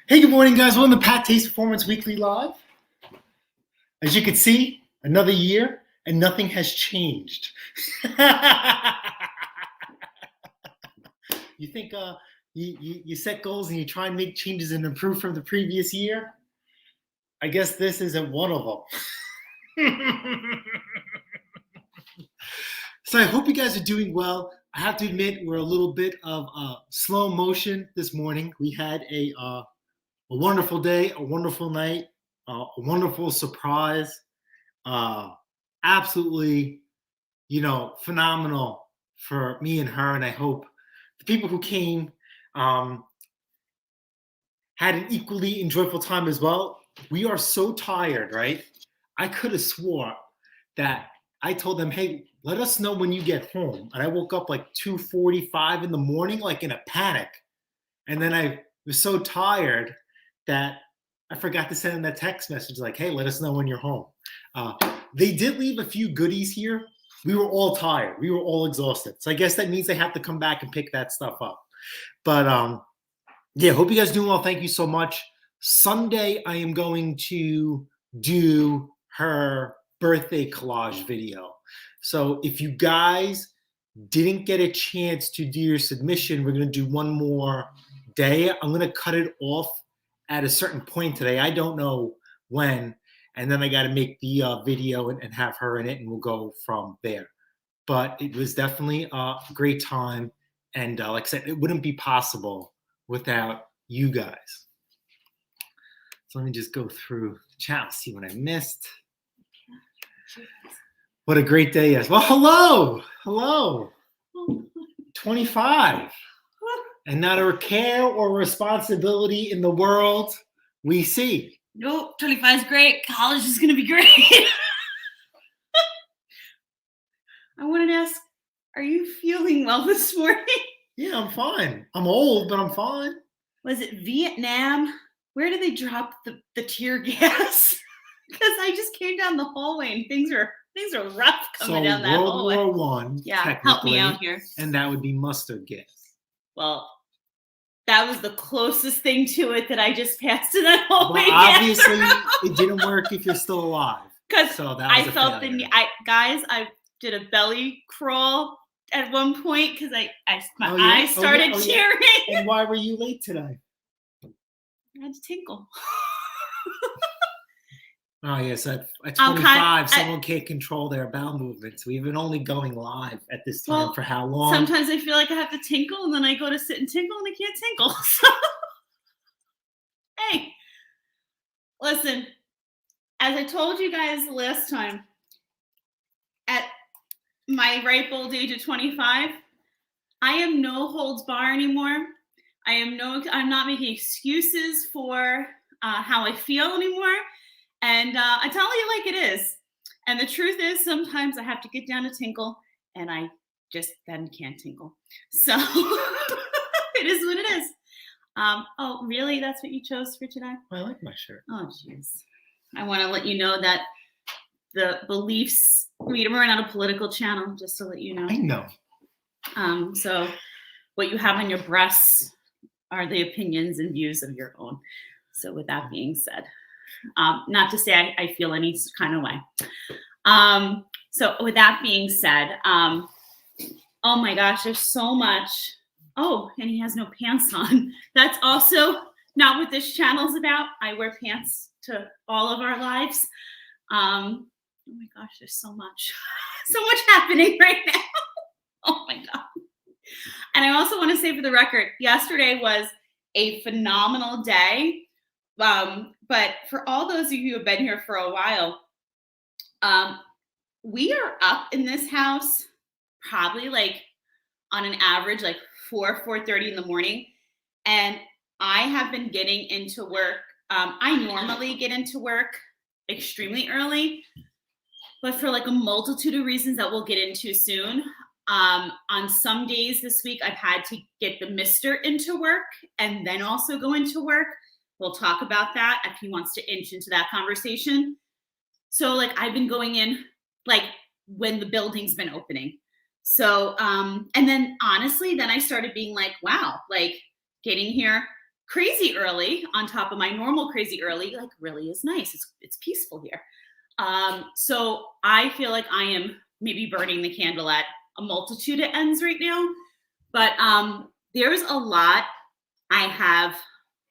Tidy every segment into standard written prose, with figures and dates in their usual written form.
Hey, good morning, guys. Welcome to Pat Taste Performance Weekly Live. As you can see, another year and nothing has changed. You think you set goals and you try and make changes and improve from the previous year? I guess this isn't one of them. So I hope you guys are doing well. I have to admit, we're a little bit of slow motion this morning. We had a wonderful day, a wonderful night, a wonderful surprise. Absolutely, phenomenal for me and her. And I hope the people who came had an equally enjoyable time as well. We are so tired, right? I could have swore that I told them, hey, let us know when you get home. And I woke up like 2:45 in the morning, like in a panic. And then I was so tired that I forgot to send them that text message like, hey, let us know when you're home. They did leave a few goodies here. We were all tired. We were all exhausted. So I guess that means they have to come back and pick that stuff up. But yeah, hope you guys are doing well. Thank you so much. Sunday, I am going to do her birthday collage video. So if you guys didn't get a chance to do your submission, we're going to do one more day. I'm going to cut it off at a certain point today. I don't know when. And then I got to make the video and have her in it, and we'll go from there. But it was definitely a great time. And like I said, it wouldn't be possible without you guys. So let me just go through the chat, see what I missed. What a great day is. Well, hello. 25. And not a care or responsibility in the world we see. Nope, 25 is great. College is going to be great. I wanted to ask, are you feeling well this morning? Yeah, I'm fine. I'm old, but I'm fine. Was it Vietnam? Where did they drop the tear gas? Because I just came down the hallway and things are rough coming down that hallway. World War I, yeah, help me out here. And that would be mustard gas. Well, that was the closest thing to it that I just passed in that hallway. Well, obviously, it didn't work if you're still alive. Because so I felt I did a belly crawl at one point because my eyes started tearing. And why were you late today? I had to tinkle. Oh, yes. At 25, someone can't control their bowel movements. We've been only going live at this time for how long? Sometimes I feel like I have to tinkle, and then I go to sit and tinkle, and I can't tinkle. So, hey, listen, as I told you guys last time, at my ripe old age of 25, I am no holds bar anymore. I'm not making excuses for how I feel anymore. And I tell you like it is. And the truth is, sometimes I have to get down to tinkle, and I just then can't tinkle. So it is what it is. Oh, really? That's what you chose for today? I like my shirt. Oh, jeez. I want to let you know that the beliefs, we're not a political channel, just to let you know. I know. So what you have on your breasts are the opinions and views of your own. So with that being said, not to say I feel any kind of way. So with that being said, oh my gosh, there's so much. Oh, and he has no pants on. That's also not what this channel's about. I wear pants to all of our lives. Oh my gosh, there's so much happening right now. Oh my God. And I also want to say for the record, yesterday was a phenomenal day. But for all those of you who have been here for a while, we are up in this house probably like on an average like 4:30 in the morning. And I have been getting into work. I normally get into work extremely early, but for like a multitude of reasons that we'll get into soon. On some days this week, I've had to get the mister into work and then also go into work. We'll talk about that if he wants to inch into that conversation. So like I've been going in like when the building's been opening. So, and then honestly, then I started being like, wow, like getting here crazy early on top of my normal crazy early, like really is nice. It's peaceful here. So I feel like I am maybe burning the candle at a multitude of ends right now, but there's a lot I have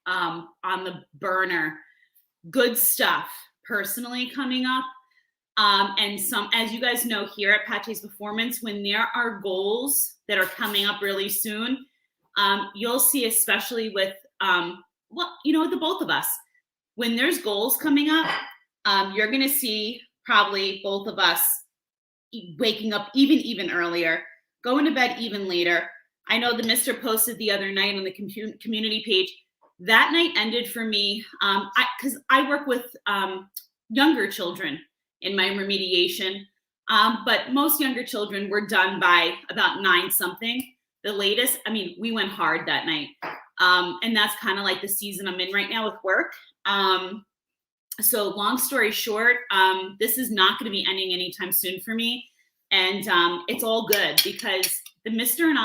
on the burner, good stuff personally coming up. And some, as you guys know, here at Pache's Performance, when there are goals that are coming up really soon, you'll see, especially with, the both of us, when there's goals coming up, you're going to see probably both of us waking up even earlier, going to bed even later. I know the Mister posted the other night on the community page. That night ended for me because I work with younger children in my remediation, but most younger children were done by about 9 something. The latest, I mean, we went hard that night, and that's kind of like the season I'm in right now with work. So long story short, this is not going to be ending anytime soon for me, and it's all good because the Mister and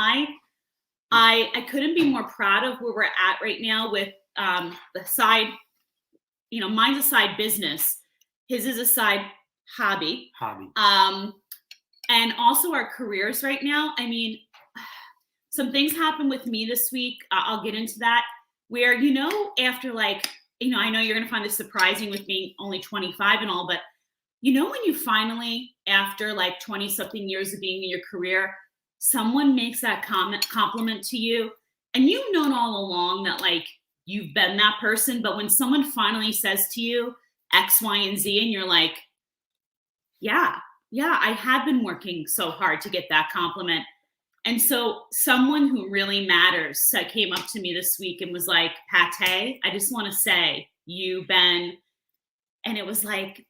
I couldn't be more proud of where we're at right now with the side, mine's a side business. His is a side hobby. And also our careers right now. I mean, some things happened with me this week. I'll get into that where, after I know you're going to find this surprising with being only 25 and all, but when you finally, after 20 something years of being in your career, someone makes that compliment to you, and you've known all along that you've been that person, but when someone finally says to you X, Y, and Z, and you're like, yeah, I have been working so hard to get that compliment. And so someone who really matters came up to me this week and was like, Pate, I just want to say you've been, and it was like,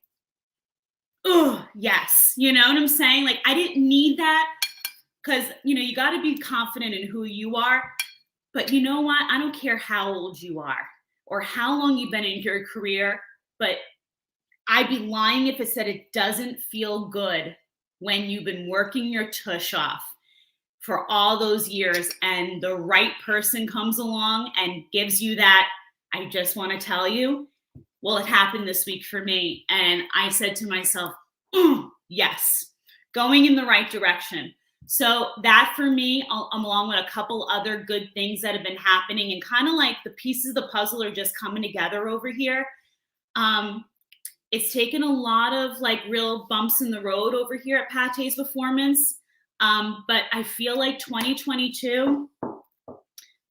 oh, yes. You know what I'm saying? I didn't need that. Because, you got to be confident in who you are. But you know what? I don't care how old you are or how long you've been in your career, but I'd be lying if I said it doesn't feel good when you've been working your tush off for all those years and the right person comes along and gives you that, I just want to tell you, well, it happened this week for me. And I said to myself, yes, going in the right direction. So that for me, along with a couple other good things that have been happening and kind of the pieces of the puzzle are just coming together over here. It's taken a lot of real bumps in the road over here at Pache's Performance. But I feel like 2022,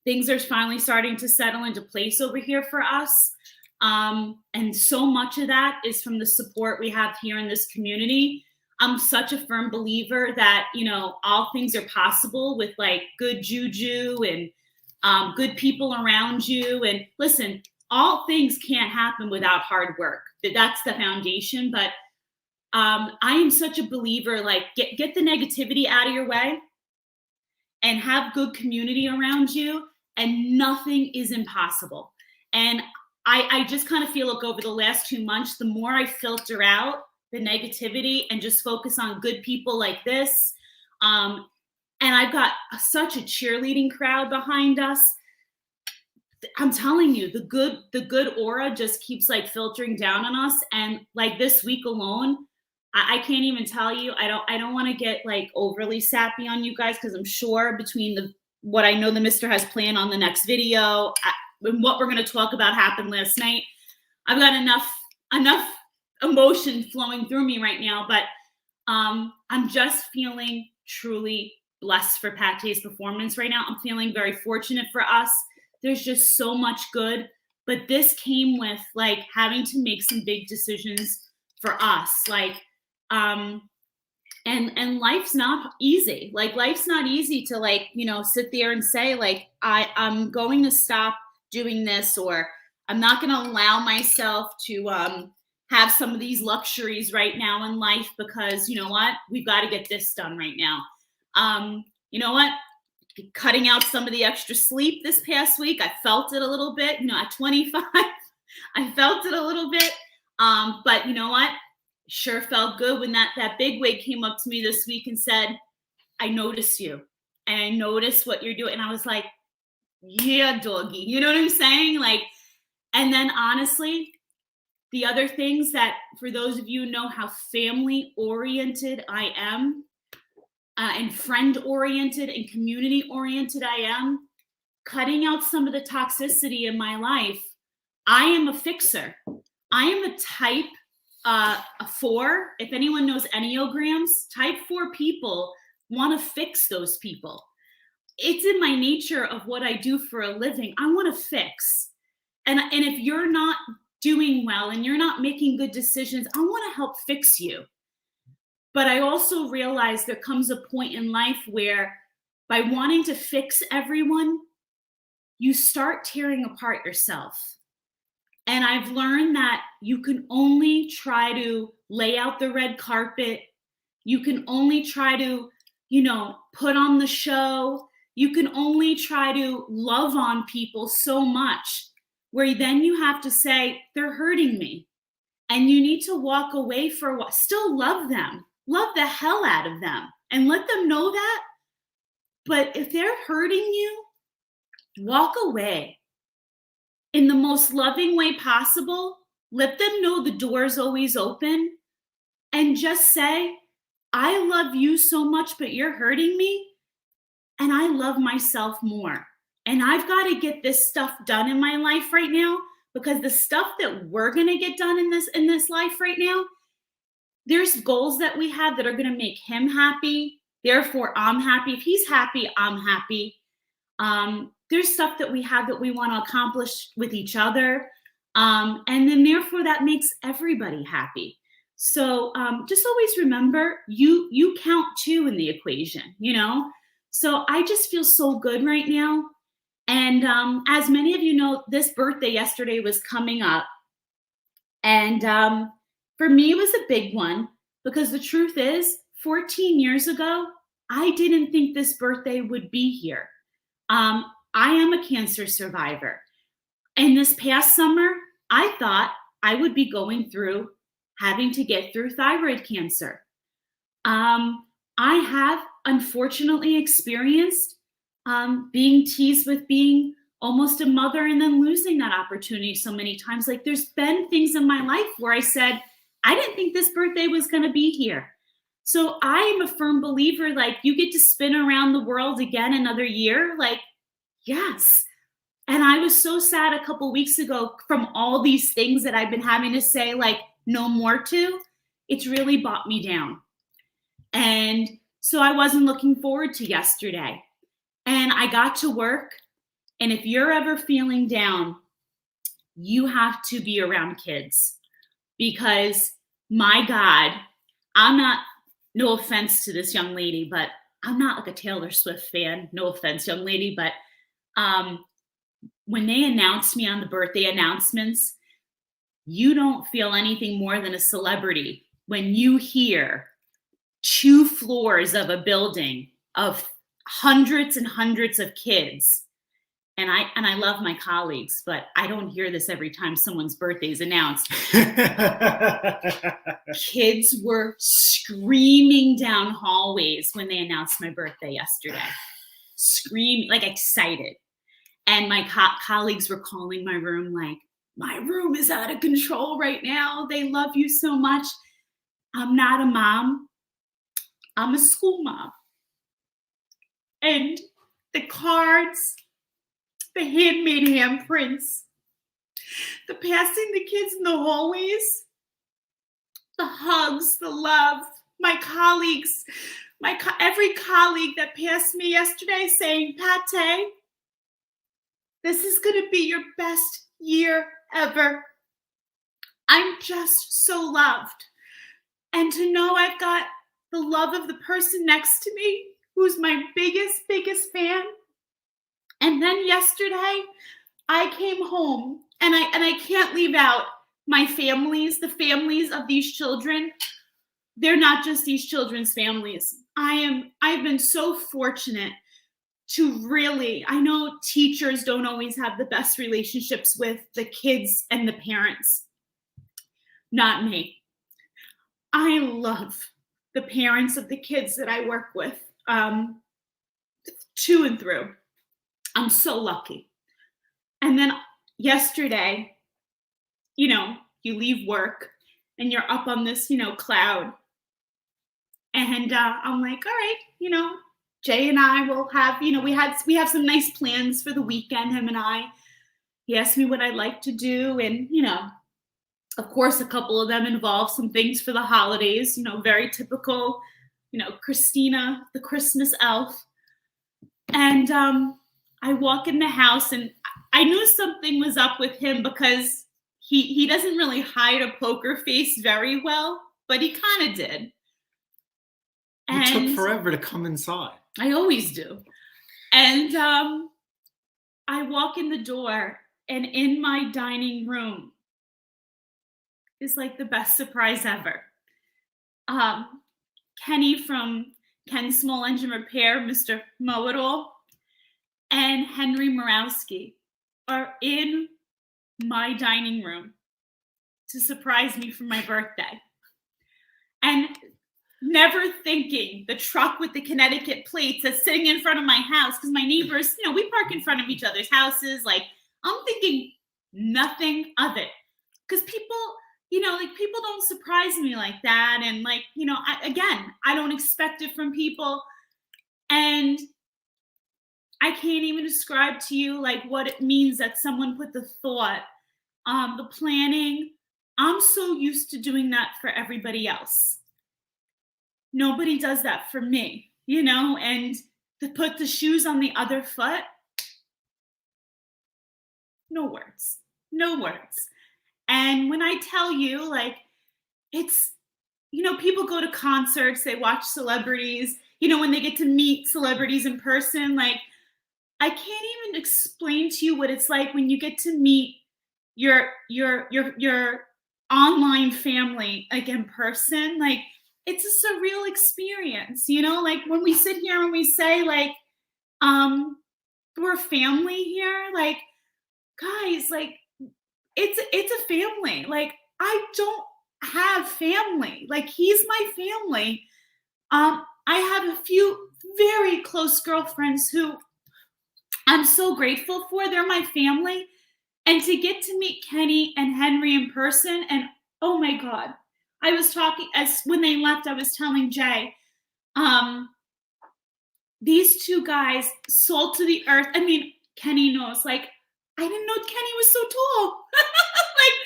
things are finally starting to settle into place over here for us. And so much of that is from the support we have here in this community. I'm such a firm believer that, all things are possible with good juju and good people around you. And listen, all things can't happen without hard work. That's the foundation. But I am such a believer, get the negativity out of your way and have good community around you, and nothing is impossible. And I just kind of feel like over the last 2 months, the more I filter out the negativity and just focus on good people like this. And I've got such a cheerleading crowd behind us. I'm telling you, the good aura just keeps filtering down on us. And this week alone, I can't even tell you. I don't want to get overly sappy on you guys, because I'm sure between what I know the Mister has planned on the next video and what we're going to talk about happened last night, I've got enough emotion flowing through me right now. But I'm just feeling truly blessed for Pache's Performance right now. I'm feeling very fortunate for us. There's just so much good, but this came with having to make some big decisions for us. And life's not easy. Life's not easy to sit there and say I'm going to stop doing this, or I'm not going to allow myself to have some of these luxuries right now in life, because you know what, we've got to get this done right now. You know what, cutting out some of the extra sleep this past week, I felt it a little bit, at 25, I felt it a little bit. But you know what, sure felt good when that big wig came up to me this week and said, I notice you and I notice what you're doing. And I was like, yeah, doggy. You know what I'm saying? Like, and then honestly, the other things that, for those of you who know how family oriented I am, and friend oriented and community oriented I am, cutting out some of the toxicity in my life, I am a fixer. I am a type a 4. If anyone knows Enneagrams, type 4 people want to fix those people. It's in my nature of what I do for a living. I want to fix. And if you're not doing well and you're not making good decisions, I want to help fix you. But I also realize there comes a point in life where by wanting to fix everyone, you start tearing apart yourself. And I've learned that you can only try to lay out the red carpet. You can only try to, put on the show. You can only try to love on people so much, where then you have to say, they're hurting me. And you need to walk away for a while. Still love them. Love the hell out of them. And let them know that. But if they're hurting you, walk away. In the most loving way possible, let them know the door's always open, and just say, I love you so much, but you're hurting me, and I love myself more. And I've got to get this stuff done in my life right now, because the stuff that we're going to get done in this life right now, there's goals that we have that are going to make him happy. Therefore, I'm happy. If he's happy, I'm happy. There's stuff that we have that we want to accomplish with each other. And then therefore that makes everybody happy. So just always remember, you count too in the equation, So I just feel so good right now. And as many of you know, this birthday yesterday was coming up. And for me, it was a big one, because the truth is, 14 years ago, I didn't think this birthday would be here. I am a cancer survivor. And this past summer, I thought I would be going through having to get through thyroid cancer. I have unfortunately experienced being teased with being almost a mother and then losing that opportunity so many times. Like, there's been things in my life where I said, I didn't think this birthday was going to be here. So I am a firm believer, like, you get to spin around the world again another year. Like, yes. And I was so sad a couple weeks ago from all these things that I've been having to say, like, no more to. It's really brought me down. And so I wasn't looking forward to yesterday. And I got to work. And if you're ever feeling down, you have to be around kids, because my God, no offense to this young lady, but I'm not like a Taylor Swift fan. No offense, young lady. But when they announced me on the birthday announcements, you don't feel anything more than a celebrity when you hear 2 floors of a building of hundreds and hundreds of kids. And I love my colleagues, but I don't hear this every time someone's birthday is announced. Kids were screaming down hallways when they announced my birthday yesterday. Screaming, like excited. And my colleagues were calling my room like, my room is out of control right now. They love you so much. I'm not a mom. I'm a school mom. And the cards, the handmade handprints, the passing the kids in the hallways, the hugs, the love, my colleagues, every colleague that passed me yesterday saying, Pate, this is going to be your best year ever. I'm just so loved. And to know I've got the love of the person next to me who's my biggest fan. And then yesterday, I came home, and I can't leave out my families, the families of these children. They're not just these children's families. I've been so fortunate to really, I know teachers don't always have the best relationships with the kids and the parents. Not me. I love the parents of the kids that I work with, to and through. I'm so lucky. And then yesterday, you leave work and you're up on this, cloud. And I'm like, all right, Jay and I will have, we have some nice plans for the weekend, him and I. He asked me what I'd like to do. And, of course, a couple of them involve some things for the holidays, very typical, Christina, the Christmas elf. And I walk in the house and I knew something was up with him because he doesn't really hide a poker face very well, but he kind of did. It took forever to come inside. I always do. And I walk in the door, and in my dining room is like the best surprise ever. Kenny from Ken Small Engine Repair, Mr. Know-It-All, and Henry Morawski are in my dining room to surprise me for my birthday. And never thinking the truck with the Connecticut plates that's sitting in front of my house, because my neighbors, we park in front of each other's houses. Like, I'm thinking nothing of it. Because people, people don't surprise me like that. And I don't expect it from people. And I can't even describe to you like what it means that someone put the thought, the planning. I'm so used to doing that for everybody else. Nobody does that for me, and to put the shoes on the other foot. No words. And when I tell you, like, it's, people go to concerts, they watch celebrities, when they get to meet celebrities in person, like, I can't even explain to you what it's like when you get to meet your online family, like, in person. Like, it's a surreal experience, like when we sit here and we say, like, we're family here, like, guys, like, it's a family. Like, I don't have family. Like, he's my family. I have a few very close girlfriends who I'm so grateful for. They're my family. And to get to meet Kenny and Henry in person, and oh my God, I was talking, when they left, I was telling Jay, these two guys, salt to the earth. I mean, Kenny knows, like, I didn't know Kenny was so tall. Like,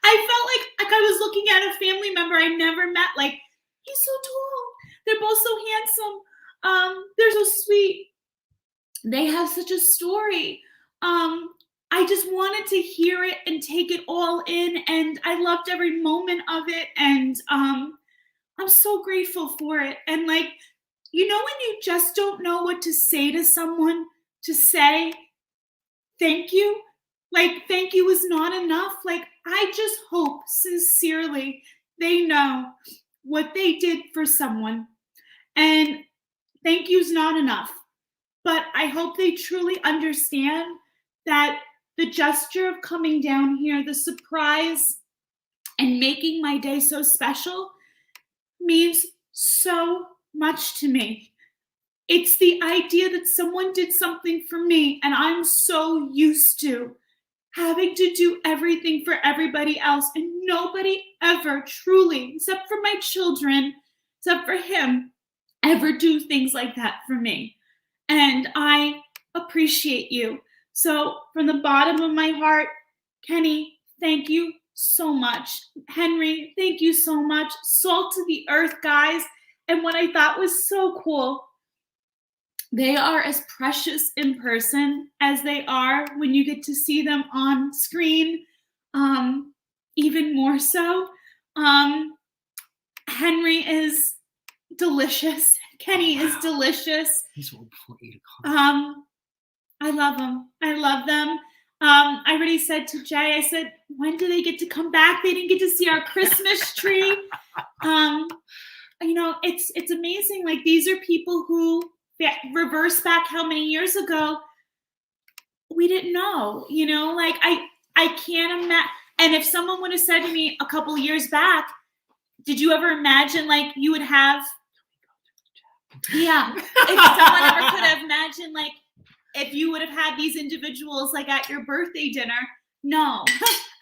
I felt like I was looking at a family member I never met. Like, he's so tall. They're both so handsome. They're so sweet. They have such a story. I just wanted to hear it and take it all in, and I loved every moment of it, and I'm so grateful for it. And like, when you just don't know what to say to someone, to say thank you, like, thank you is not enough. Like, I just hope sincerely they know what they did for someone, and thank you's not enough. But I hope they truly understand that the gesture of coming down here, the surprise, and making my day so special means so much to me. It's the idea that someone did something for me, and I'm so used to having to do everything for everybody else, and nobody ever truly, except for my children, except for him, ever do things like that for me. And I appreciate you. So from the bottom of my heart, Kenny, thank you so much. Henry, thank you so much. Salt to the earth, guys. And what I thought was so cool, they are as precious in person as they are when you get to see them on screen, even more so. Henry is delicious. Kenny is delicious. He's old before 8 o'clock. I love them. I love them. I already said to Jay, I said, when do they get to come back? They didn't get to see our Christmas tree. It's amazing. Like, these are people who reverse back how many years ago we didn't know, like, I can't imagine. And if someone would have said to me a couple of years back, did you ever imagine, like, you would have, if someone ever could have imagined, like, if you would have had these individuals like at your birthday dinner. No,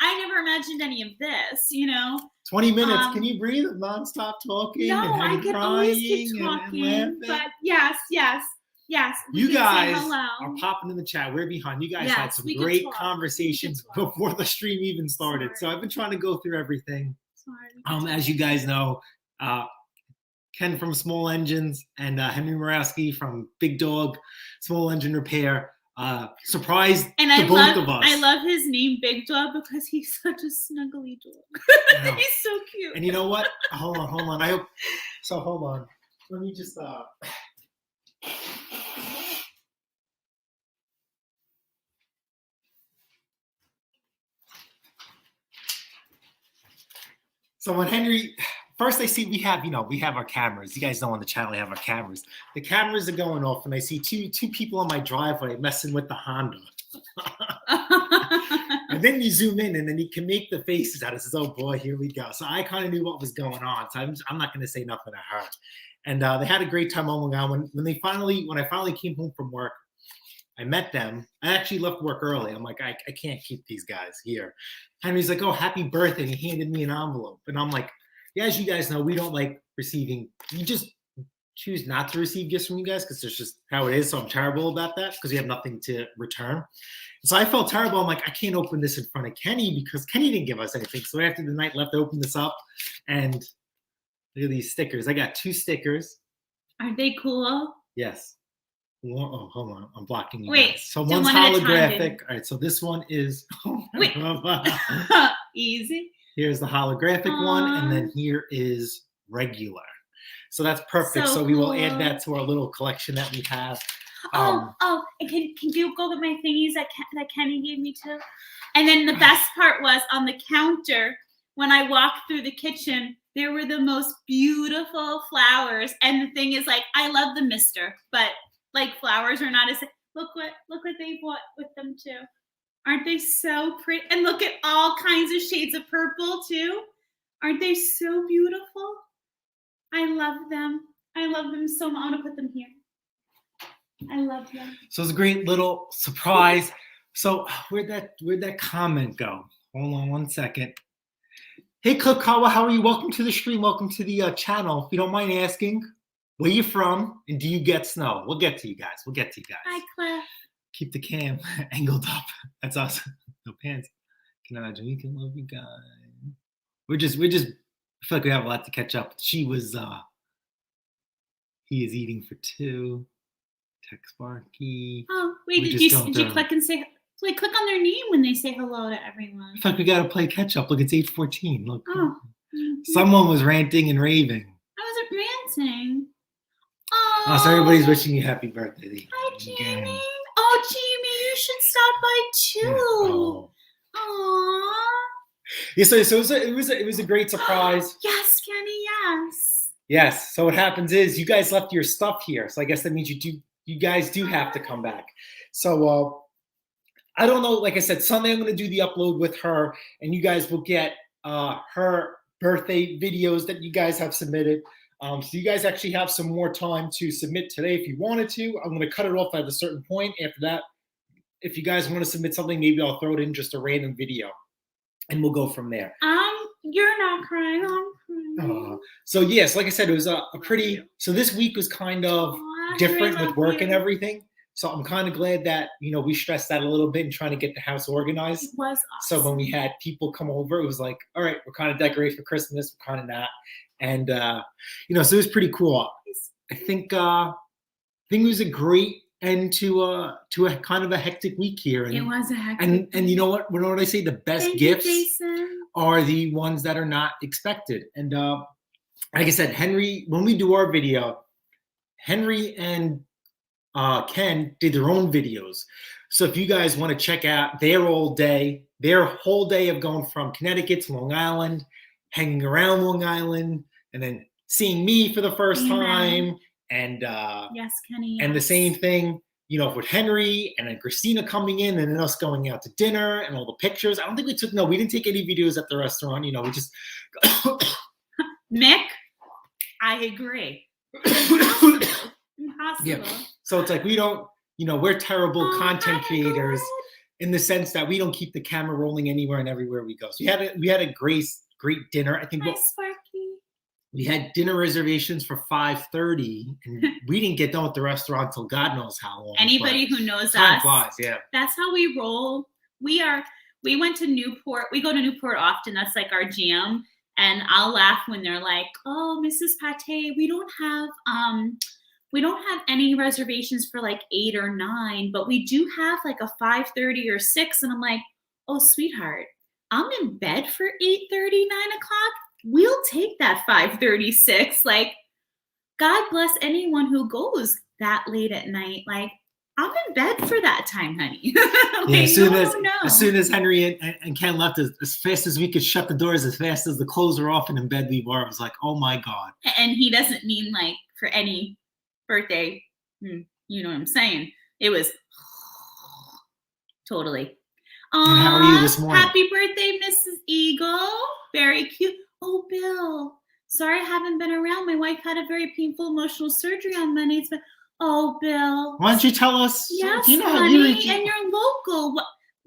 I never imagined any of this, 20 minutes. Can you breathe of nonstop talking? No, and I can always keep crying talking. and But yes. You can say guys hello. are popping in the chat. We're behind. You guys Yes, had some we can great talk. conversations We can talk. before the stream even started. So Sorry. I've been trying to go through everything. Sorry. As you guys know, Ken from Small Engines and Henry Morawski from Big Dog Small Engine Repair surprised the both of us. I love his name, Big Dog, because he's such a snuggly dog. He's so cute. And you know what? Hold on. Hold on. Let me just So when Henry, first I see we have our cameras. You guys know on the channel we have our cameras. The cameras are going off, and I see two people on my driveway messing with the Honda. And then you zoom in, and then you can make the faces out. It says, "Oh boy, here we go." So I kind of knew what was going on. So I'm not going to say nothing to her. And they had a great time on Long Island. When I finally came home from work, I met them. I actually left work early. I'm like, I can't keep these guys here. Henry's like, "Oh, happy birthday." And he handed me an envelope. And I'm like, yeah, as you guys know, we don't like receiving. We just choose not to receive gifts from you guys because it's just how it is. So I'm terrible about that because we have nothing to return. So I felt terrible. I'm like, I can't open this in front of Kenny because Kenny didn't give us anything. So after the night left, I opened this up and look at these stickers. I got 2 stickers. Are they cool? Yes. Oh, hold on. I'm blocking you. Wait. Guys. So one's holographic. All right. So this one is. Wait. Easy. Here's the holographic one, and then here is regular. So that's perfect. So we will add that to our little collection that we have. And can you go get my thingies that Kenny gave me too? And then the best part was on the counter when I walked through the kitchen, there were the most beautiful flowers. And the thing is, like, I love the mister, but like flowers are not as look what they bought with them too. Aren't they so pretty? And look at all kinds of shades of purple too. Aren't they so beautiful? I love them. I love them so much. I want to put them here. I love them. So it's a great little surprise. So where'd that comment go? Hold on one second. Hey, Kokawa, how are you? Welcome to the stream. Welcome to the channel. If you don't mind asking, where you from and do you get snow? We'll get to you guys. Hi, Cliff. Keep the cam angled up. That's awesome. No pants. Can I imagine? We can love you guys. We're just. I feel like we have a lot to catch up. He is eating for 2. Text Sparky. Oh wait, did you click and say? Like, click on their name when they say hello to everyone. I feel like we gotta play catch up. Look, it's 8:14. Look. Oh. Someone was ranting and raving. I wasn't ranting. Oh, so everybody's wishing you happy birthday. Hi, Jamie. Oh, Jamie, you should stop by too. Aww. Yeah, so it was a great surprise. Yes, Kenny. Yes. Yes. So what happens is you guys left your stuff here. So I guess that means you guys do have to come back. So I don't know. Like I said, Sunday I'm going to do the upload with her, and you guys will get her birthday videos that you guys have submitted. So you guys actually have some more time to submit today if you wanted to. I'm going to cut it off at a certain point. After that, if you guys want to submit something, maybe I'll throw it in just a random video, and we'll go from there. You're not crying. I'm crying. So yes, like I said, it was a pretty. So this week was kind of different with work and everything. So I'm kind of glad that we stressed that a little bit and trying to get the house organized. It was awesome. So when we had people come over, it was like, all right, we're kind of decorated for Christmas, we're kind of not. And so it was pretty cool. I think it was a great end to a kind of a hectic week here. And, it was a hectic. And you know what? When I say the best gifts are the ones that are not expected. And like I said, Henry, when we do our video, Henry and Ken did their own videos. So if you guys want to check out their whole day of going from Connecticut to Long Island, hanging around Long Island, and then seeing me for the first time, and yes, Kenny, and the same thing, with Henry and then Christina coming in, and then us going out to dinner and all the pictures. I don't think we didn't take any videos at the restaurant. We just Mick, I agree. Impossible. Yeah. So it's like we don't, we're terrible Oh, content hi, creators Nicole. in the sense that we don't keep the camera rolling anywhere and everywhere we go. So we had a great dinner. I think Hi, Sparky. we had dinner reservations for 5:30, and we didn't get done with the restaurant until God knows how long. Anybody who knows time us, flies, yeah. That's how we roll. We went to Newport. We go to Newport often. That's like our jam. And I'll laugh when they're like, "Oh, Mrs. Pate, we don't have any reservations for like 8 or 9, but we do have like a 5:30 or 6." And I'm like, "Oh, sweetheart, I'm in bed for 8:30, 9 o'clock. We'll take that 5:36. Like, God bless anyone who goes that late at night. Like, I'm in bed for that time, honey." Yeah, No. as soon as Henry and Ken left, as fast as we could shut the doors, as fast as the clothes were off and in bed we were, I was like, oh my God. And he doesn't mean like for any birthday. You know what I'm saying? It was totally. And how are you this morning? Happy birthday, Mrs. Eagle. Very cute. Oh, Bill. Sorry I haven't been around. My wife had a very painful emotional surgery on Monday. Oh, Bill. Why don't you tell us? Yes, you know, honey, and you're local.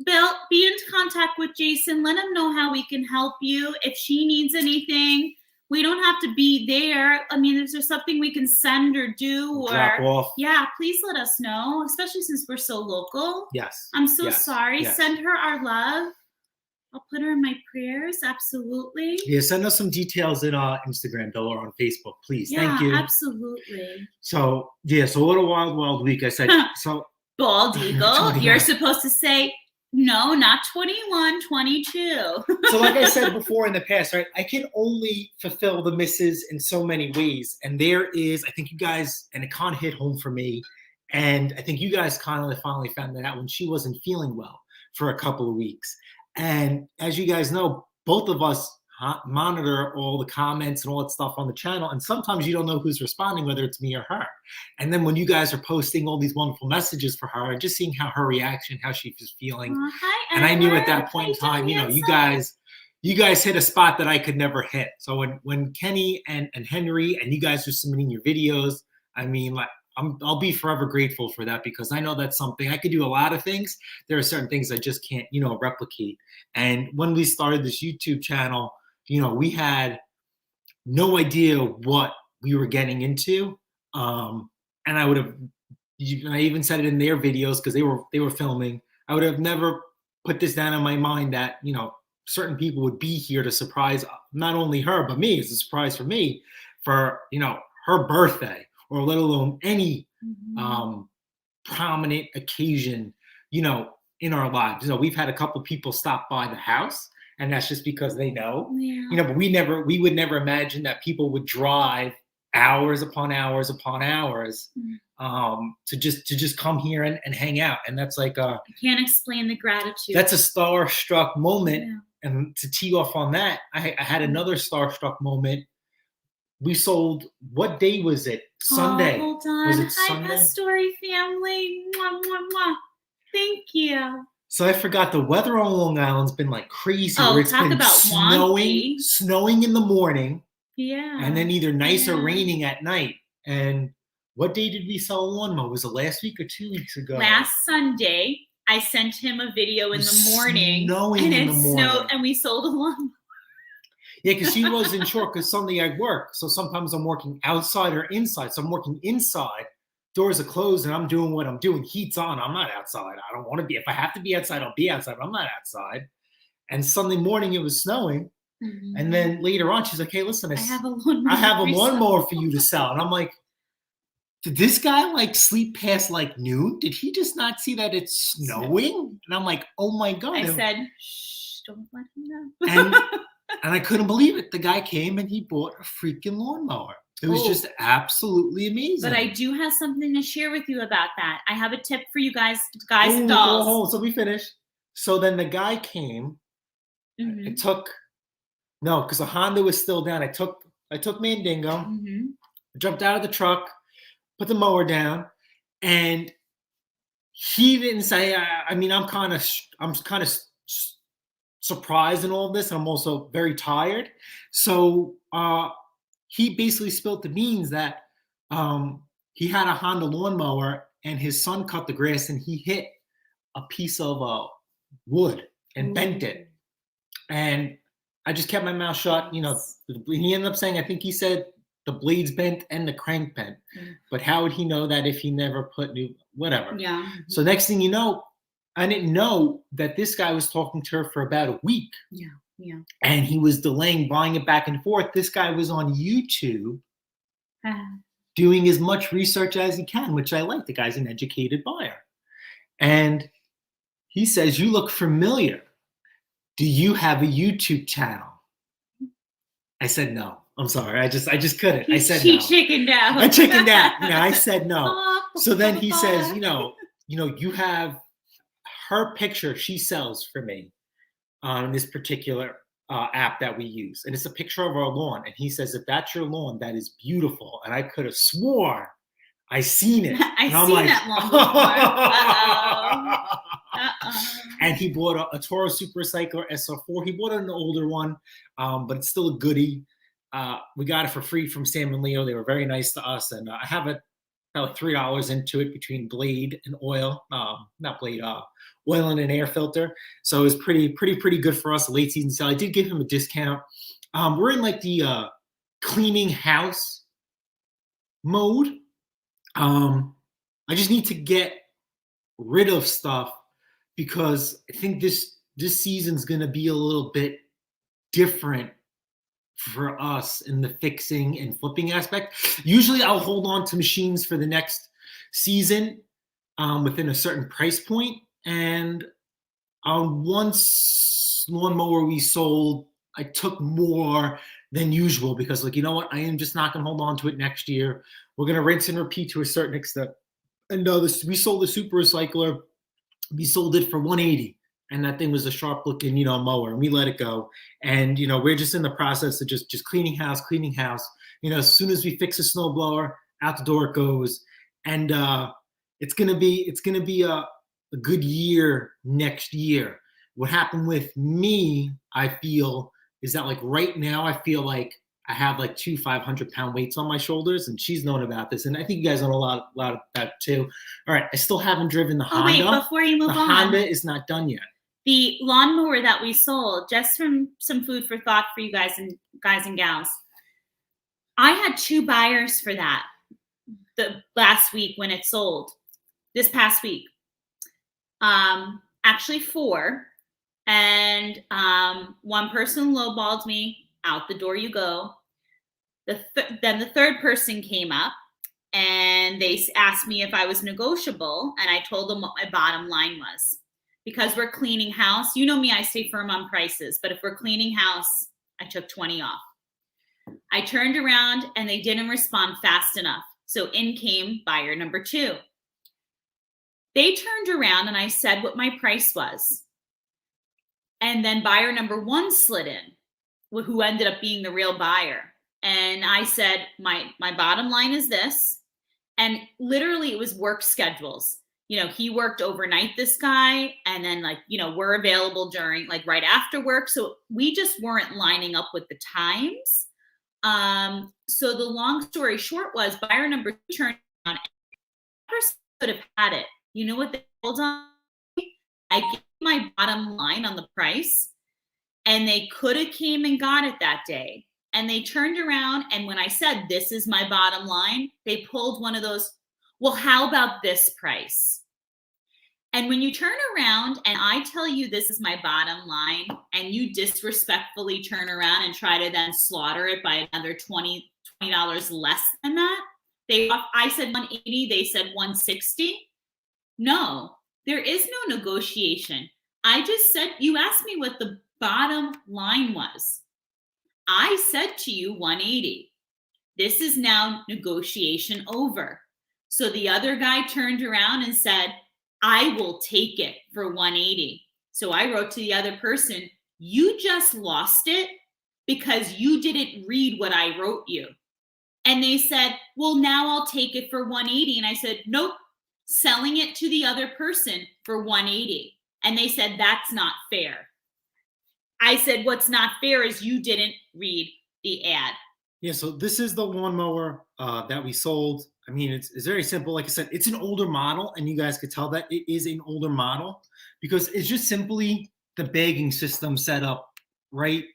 Bill, be in contact with Jason. Let him know how we can help you. If she needs anything, we don't have to be there. I mean, is there something we can send or do? Or drop off? Yeah, please let us know, especially since we're so local. Yes. I'm so sorry. Yes. Send her our love. I'll put her in my prayers. Absolutely. Yeah, send us some details in Instagram, Bill, or on Facebook, please. Yeah, thank you. Absolutely. So, yeah, so what a wild week. I said, so. Bald Eagle, you're supposed to say, no, not 21, 22. So like I said before in the past, right, I can only fulfill the misses in so many ways. And there is, I think you guys, and it kind of hit home for me, and I think you guys kind of finally found that out when she wasn't feeling well for a couple of weeks. And as you guys know, both of us monitor all the comments and all that stuff on the channel. And sometimes you don't know who's responding, whether it's me or her. And then when you guys are posting all these wonderful messages for her and just seeing how her reaction, how she was feeling. Hi, and I knew at that point in time, you guys hit a spot that I could never hit. So when Kenny and Henry and you guys are submitting your videos, I mean, like, I'll be forever grateful for that, because I know that's something I could do a lot of things. There are certain things I just can't, replicate. And when we started this YouTube channel, we had no idea what we were getting into. And I even said it in their videos, because they were filming. I would have never put this down in my mind that, certain people would be here to surprise not only her, but me. It's a surprise for me for, her birthday, or let alone any prominent occasion, in our lives. We've had a couple people stop by the house, and that's just because they know. Yeah. But we would never imagine that people would drive hours upon hours upon hours to just come here and hang out. And that's like I can't explain the gratitude. That's a starstruck moment. Yeah. And to tee off on that, I had another starstruck moment. We sold, what day was it? Sunday. Hold on. Was it Hi, Sunday? Pastory family. Mwah, mwah, mwah. Thank you. So I forgot, the weather on Long Island's been like crazy. Oh, where it's talk been about snowing in the morning. Yeah. And then either nice or raining at night. And what day did we sell a lawnmower? Was it last week or 2 weeks ago? Last Sunday. I sent him a video in the morning. Snowing in the morning. Snowed, and we sold a lawnmower. Yeah, because he wasn't sure, because Sunday I work. So sometimes I'm working outside or inside. So I'm working inside, doors are closed, and I'm doing what I'm doing. Heat's on. I'm not outside. I don't want to be. If I have to be outside, I'll be outside. But I'm not outside. And Sunday morning it was snowing. Mm-hmm. And then later on, she's like, hey, listen, I have a lawnmower for you to sell. And I'm like, did this guy like sleep past like noon? Did he just not see that it's snowing? And I'm like, oh my God. I said, shh, don't let him know. And I couldn't believe it. The guy came and he bought a freaking lawnmower. It was just absolutely amazing. But I do have something to share with you about that. I have a tip for you guys and dolls. Oh, so we finished. So then the guy came. Mm-hmm. It took, no, because the Honda was still down. I took Mandingo, jumped out of the truck, put the mower down, and he didn't say, I'm kind of surprised in all of this, and I'm also very tired. So he basically spilled the beans that he had a Honda lawnmower and his son cut the grass, and he hit a piece of wood and bent it. And I just kept my mouth shut. You know, he ended up saying, I think he said the blade's bent and the crank bent. But how would he know that if he never put new, whatever? Yeah. So next thing you know, I didn't know that this guy was talking to her for about a week. Yeah. Yeah. And he was delaying buying it back and forth. This guy was on YouTube doing as much research as he can, which I like. The guy's an educated buyer. And he says, you look familiar. Do you have a YouTube channel? I said no. I'm sorry. I just couldn't. I said no. Chickened out. I chickened out. You know, I said no. So then he says, you have her picture she sells for me on this particular app that we use. And it's a picture of our lawn. And he says, if that's your lawn, that is beautiful. And I could have swore I seen it. I seen that lawn before. And he bought a Toro Super Recycler SR4. He bought an older one, but it's still a goodie. We got it for free from Sam and Leo. They were very nice to us. And I have about $3 into it between blade and oil. Not blade, oil and an air filter. So it was pretty good for us, a late season sale. I did give him a discount. We're in like the cleaning house mode. I just need to get rid of stuff because I think this season's going to be a little bit different for us in the fixing and flipping aspect. Usually I'll hold on to machines for the next season within a certain price point. And on one lawnmower we sold, I took more than usual because, like, you know what? I am just not going to hold on to it next year. We're going to rinse and repeat to a certain extent. And we sold the Super Recycler. We sold it for $180. And that thing was a sharp looking, mower, and we let it go. And, we're just in the process of just cleaning house. As soon as we fix a snowblower, out the door it goes. And it's going to be a good year next year. What happened with me, I feel, is that like right now, I feel like I have like 2 500-pound weights on my shoulders, and she's known about this. And I think you guys know a lot about it too. All right. I still haven't driven the Honda. Wait, before you move on. The Honda is not done yet. The lawnmower that we sold, just from some food for thought for you guys and gals. I had 2 buyers for that the last week when it sold, this past week. Actually 4. And one person lowballed me. Out the door you go. Then the third person came up and they asked me if I was negotiable, and I told them what my bottom line was. Because we're cleaning house, you know me, I stay firm on prices, but if we're cleaning house, I took 20 off. I turned around and they didn't respond fast enough. So in came buyer number 2. They turned around and I said what my price was. And then buyer number 1 slid in, who ended up being the real buyer. And I said, my bottom line is this. And literally it was work schedules. He worked overnight, this guy, and then we're available during right after work. So we just weren't lining up with the times. So the long story short was buyer number 2 turned around. Person could have had it. You know what they told on me? I gave my bottom line on the price. And they could have came and got it that day. And they turned around, and when I said, this is my bottom line, they pulled one of those, well, how about this price? And when you turn around and I tell you this is my bottom line, and you disrespectfully turn around and try to then slaughter it by another $20 less than that, I said 180, they said 160. No, there is no negotiation. I just said, you asked me what the bottom line was. I said to you 180. This is now negotiation over. So the other guy turned around and said, I will take it for 180. So I wrote to the other person, you just lost it because you didn't read what I wrote you. And they said, well, now I'll take it for 180. And I said, nope, selling it to the other person for 180. And they said, that's not fair. I said, what's not fair is you didn't read the ad. Yeah, so this is the lawnmower that we sold. I mean, it's very simple. Like I said, it's an older model, and you guys could tell that it is an older model because it's just simply the bagging system set up right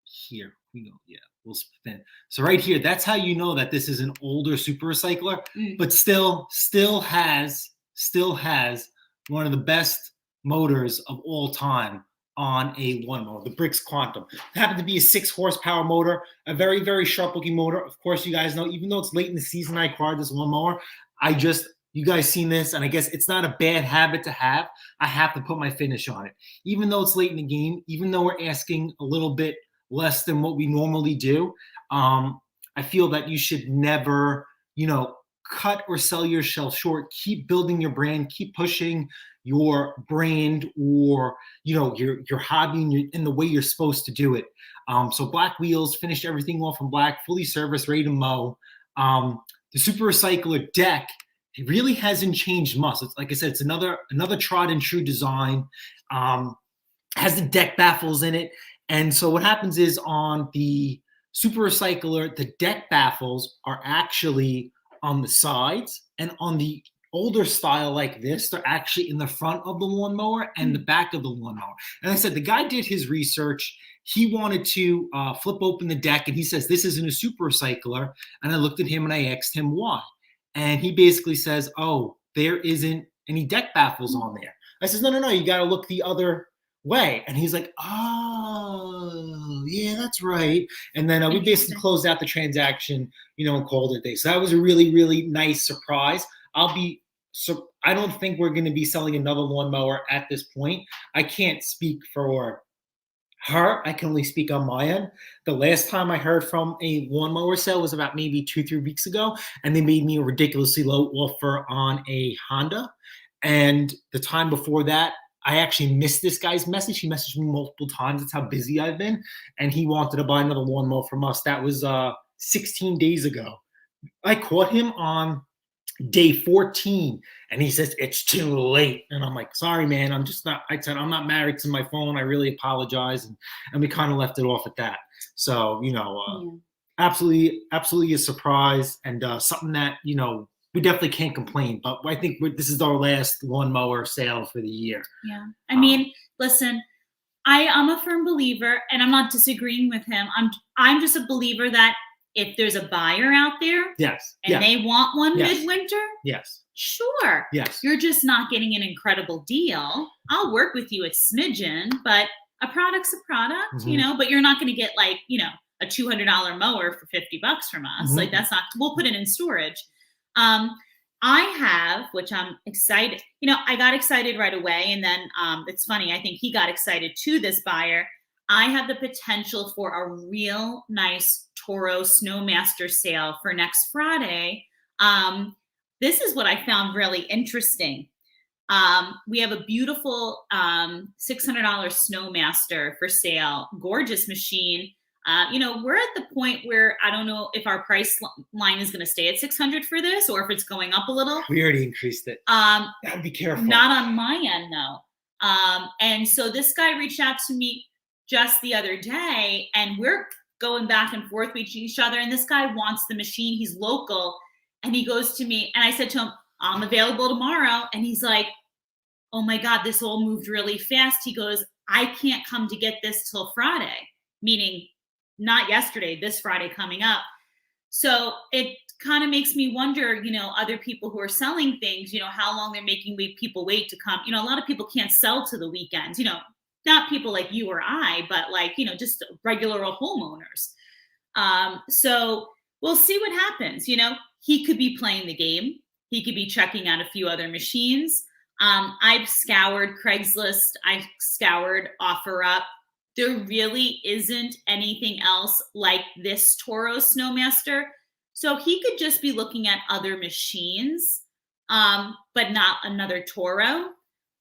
here. We go, yeah, we'll spin. So right here, that's how you know that this is an older super recycler, but still has one of the best motors of all time on a one mower, the Brix Quantum. It happened to be a 6 horsepower motor, a very, very sharp looking motor. Of course, you guys know, even though it's late in the season, I acquired this one mower. You guys seen this, and I guess it's not a bad habit to have. I have to put my finish on it. Even though it's late in the game, even though we're asking a little bit less than what we normally do, I feel that you should never, cut or sell yourself short. Keep building your brand, keep pushing your brand or your hobby in the way you're supposed to do it. So black wheels, finished everything off in black, fully serviced, ready to mow. The super recycler deck, it really hasn't changed much. It's, like I said, it's another tried and true design. Has the deck baffles in it, and so what happens is on the super recycler, the deck baffles are actually on the sides, and on the older style like this, they're actually in the front of the lawnmower and the back of the lawnmower. And I said, the guy did his research. He wanted to flip open the deck, and he says, this isn't a super recycler. And I looked at him and I asked him why. And he basically says, oh, there isn't any deck baffles on there. I says, no, you got to look the other way. And he's like, oh, yeah, that's right. And then we basically closed out the transaction, and called it a day. So that was a really, really nice surprise. I don't think we're going to be selling another lawnmower at this point. I can't speak for her. I can only speak on my end. The last time I heard from a lawnmower sale was about maybe 2-3 weeks ago, and they made me a ridiculously low offer on a Honda. And the time before that, I actually missed this guy's message. He messaged me multiple times. That's how busy I've been. And he wanted to buy another lawnmower from us. That was 16 days ago. I caught him on day 14, and he says, it's too late. And I'm like, sorry, man. I said, I'm not married to my phone. I really apologize. And we kind of left it off at that. So, absolutely a surprise, and something that, we definitely can't complain, but I think this is our last lawnmower sale for the year. Yeah. I mean, listen, I'm a firm believer, and I'm not disagreeing with him. I'm just a believer that if there's a buyer out there, and they want one midwinter, sure, you're just not getting an incredible deal. I'll work with you at smidgen, but a product's a product, but you're not going to get like, a $200 mower for $50 from us. Like that's not, we'll put it in storage. I have, which I'm excited, I got excited right away. And then it's funny, I think he got excited too, this buyer. I have the potential for a real nice Toro Snowmaster sale for next Friday. This is what I found really interesting. We have a beautiful $600 Snowmaster for sale, gorgeous machine. We're at the point where I don't know if our price line is going to stay at 600 for this or if it's going up a little. We already increased it. Gotta be careful. Not on my end, though. And so this guy reached out to me just the other day, and we're going back and forth with each other. And this guy wants the machine. He's local. And he goes to me, and I said to him, I'm available tomorrow. And he's like, oh my God, this all moved really fast. He goes, I can't come to get this till Friday, meaning not yesterday, this Friday coming up. So it kind of makes me wonder, other people who are selling things, how long they're making people wait to come. A lot of people can't sell to the weekends, not people like you or I, but like, just regular old homeowners. So we'll see what happens. He could be playing the game. He could be checking out a few other machines. I've scoured Craigslist. I've scoured OfferUp. There really isn't anything else like this Toro Snowmaster. So he could just be looking at other machines, but not another Toro.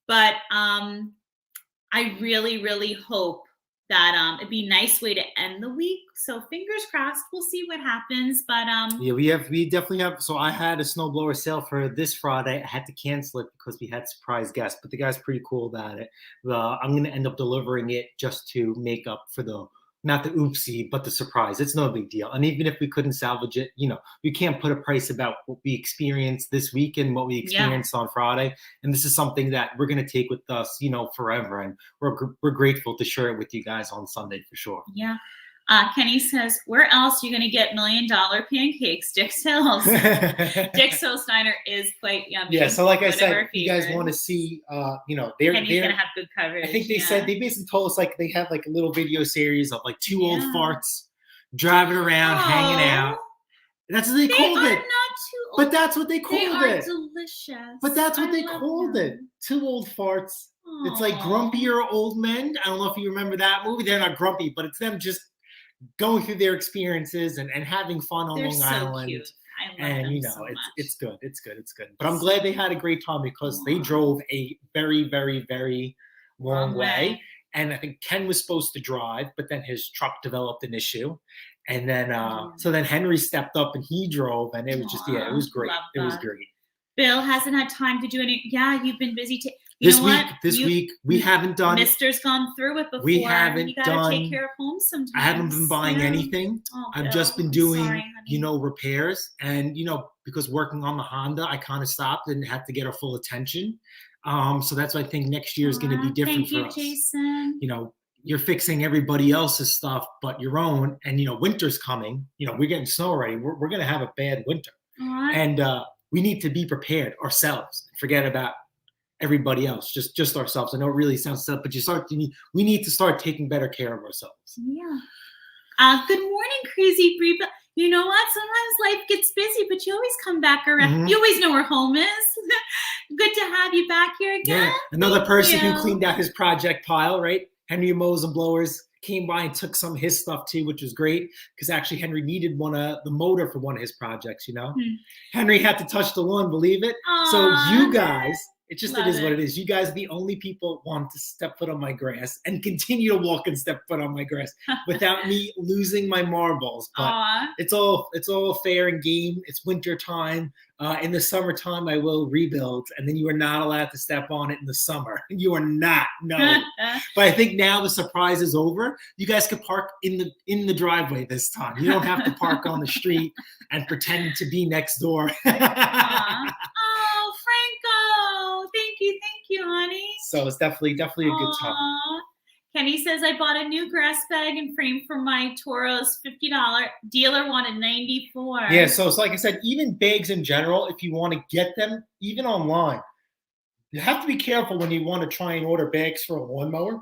But I really, really hope that it'd be a nice way to end the week. So fingers crossed, we'll see what happens. But yeah, we definitely have. So I had a snowblower sale for this Friday. I had to cancel it because we had surprise guests, but the guy's pretty cool about it. I'm going to end up delivering it just to make up for the not the oopsie, but the surprise. It's no big deal. And even if we couldn't salvage it, we can't put a price about what we experienced this weekend, what we experienced on Friday. And this is something that we're going to take with us, forever. And we're grateful to share it with you guys on Sunday for sure. Yeah. Kenny says, where else are you going to get $1 million pancakes? Dick's Hills. Dick's Hills Diner is quite yummy. Yeah, so like I said, you guys want to see, Kenny's going to have good coverage. I think they said, they basically told us like they have like a little video series of like two old farts driving around, hanging out. That's what they called it. Not too old. But that's what they called it. They are delicious. But that's what they called it. Two old farts. Aww. It's like grumpier old men. I don't know if you remember that movie. They're not grumpy, but it's them just going through their experiences and having fun on Long Island. Cute. I love and them so much. It's good. But I'm glad they had a great time because they drove a very, very, very long way. And I think Ken was supposed to drive, but then his truck developed an issue. And then so then Henry stepped up and he drove, and it was just it was great. It was great. Bill hasn't had time to do any. Yeah, you've been busy. This week we haven't done. Mister's gone through it before. We haven't you gotta take care of home sometimes. I haven't been buying anything. I've just been doing, repairs, and because working on the Honda, I kind of stopped and had to get her full attention. So that's why I think next year is going to be different for us. Jason. You're fixing everybody else's stuff, but your own. And winter's coming. We're getting snow already. We're going to have a bad winter, and we need to be prepared ourselves. Forget about everybody else, just ourselves. I know it really sounds sad, but we need to start taking better care of ourselves. Yeah. Good morning, Crazy Bree. You know what? Sometimes life gets busy, but you always come back around. Mm-hmm. You always know where home is. Good to have you back here again. Yeah. Another person who cleaned out his project pile, right? Henry Mows and Blowers came by and took some of his stuff too, which was great because actually Henry needed the motor for one of his projects, Henry had to touch the lawn, believe it. Aww. So you guys, it is what it is. You guys are the only people who want to step foot on my grass and continue to walk and step foot on my grass without me losing my marbles. But it's all fair and game. It's winter time. In the summertime, I will rebuild, and then you are not allowed to step on it in the summer. You are not, no. But I think now the surprise is over. You guys can park in the driveway this time. You don't have to park on the street and pretend to be next door. Oh, Franco, thank you, honey. So it's definitely a good time. Kenny says, I bought a new grass bag and frame for my Toro's $50. Dealer wanted $94. Yeah, so it's like I said, even bags in general, if you want to get them, even online, you have to be careful when you want to try and order bags for a lawnmower.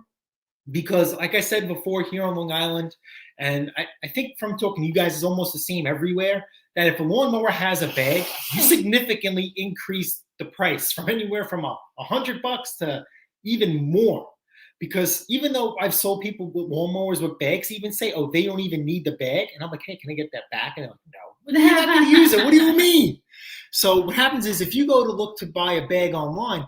Because like I said before, here on Long Island, and I think from talking to you guys, it's almost the same everywhere, that if a lawnmower has a bag, you significantly increase the price from anywhere from $100 to even more. Because even though I've sold people with lawnmowers with bags, even say, oh, they don't even need the bag. And I'm like, hey, can I get that back? And they're like, no, you're not going to use it. What do you mean? So what happens is if you go to look to buy a bag online,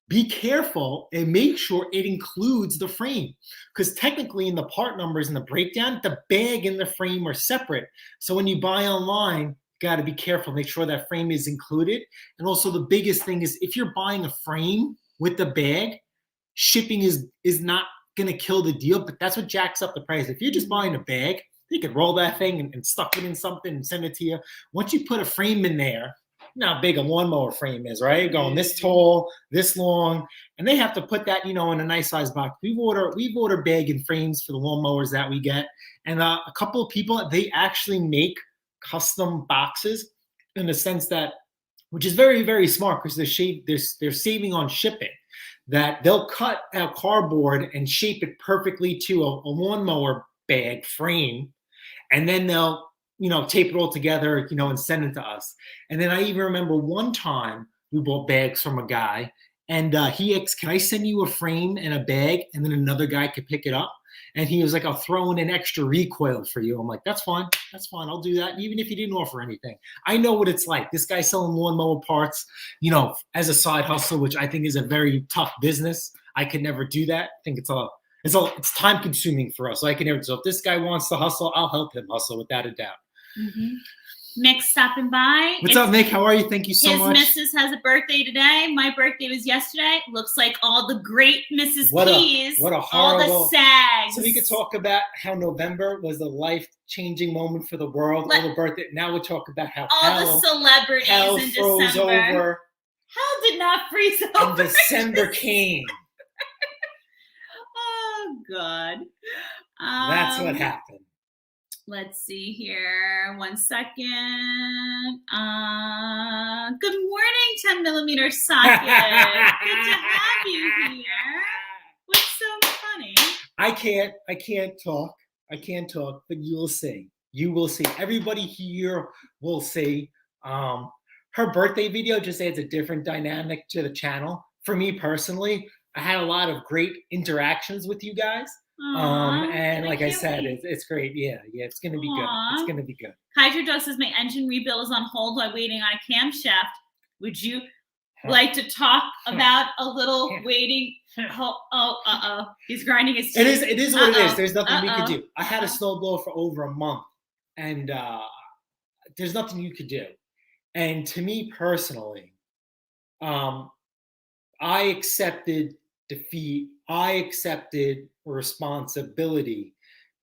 be careful and make sure it includes the frame. Because technically in the part numbers and the breakdown, the bag and the frame are separate. So when you buy online, you got to be careful, make sure that frame is included. And also the biggest thing is if you're buying a frame with the bag, shipping is not going to kill the deal, but that's what jacks up the price. If you're just buying a bag, you could roll that thing and stuff it in something and send it to you. Once you put a frame in there, you know how big a lawnmower frame is, right? Going this tall, this long, and they have to put that, in a nice size box. We've ordered bag and frames for the lawnmowers that we get, and a couple of people, they actually make custom boxes in the sense that, which is very, very smart because they're saving on shipping. That they'll cut out cardboard and shape it perfectly to a lawnmower bag frame, and then they'll tape it all together, and send it to us. And then I even remember one time we bought bags from a guy, and he asked, "Can I send you a frame and a bag?" And then another guy could pick it up. And he was like, "I'll throw in an extra recoil for you." I'm like, "That's fine. That's fine. I'll do that." Even if he didn't offer anything, I know what it's like. This guy's selling lawnmower parts, as a side hustle, which I think is a very tough business. I could never do that. I think it's time consuming for us. So I can never. So if this guy wants to hustle, I'll help him hustle without a doubt. Mm-hmm. Mick stopping by. What's up, Mick? How are you? Thank you so much. His missus has a birthday today. My birthday was yesterday. Looks like all the great Mrs. Keys. What a horrible. All the sags. So we could talk about how November was a life-changing moment for the world. All the birthday. Now we'll talk about how all the celebrities hell in froze December. Over. Hell did not freeze over. And December came. Oh, God. That's what happened. Let's see here. 1 second. Good morning, 10 millimeter socket. Good to have you here. What's so funny? I can't talk, but you will see. You will see. Everybody here will see. Her birthday video just adds a different dynamic to the channel. For me personally, I had a lot of great interactions with you guys. And like I said, it's great. Yeah, it's gonna be good. It's gonna be good. Hydro Dog says my engine rebuild is on hold while waiting on a camshaft. Would you like to talk about a little waiting? He's grinding his teeth. It is what it is. There's nothing we could do. I had a snowblower for over a month, and there's nothing you could do. And to me personally, I accepted defeat. I accepted responsibility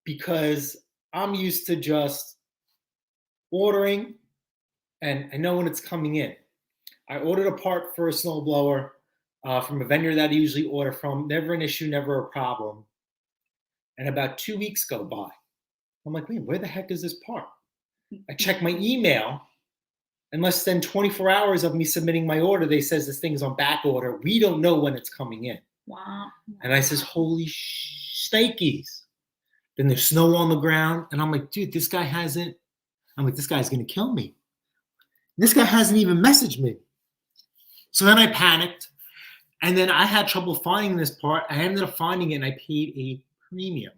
because I'm used to just ordering and I know when it's coming in. I ordered a part for a snowblower from a vendor that I usually order from. Never an issue, never a problem. And about 2 weeks go by. I'm like, wait, where the heck is this part? I check my email. In less than 24 hours of me submitting my order, they says this thing's on back order. We don't know when it's coming in. Wow. And I says, holy steakies. Then there's snow on the ground. And I'm like, dude, this guy's going to kill me. This guy hasn't even messaged me. So then I panicked. And then I had trouble finding this part. I ended up finding it and I paid a premium.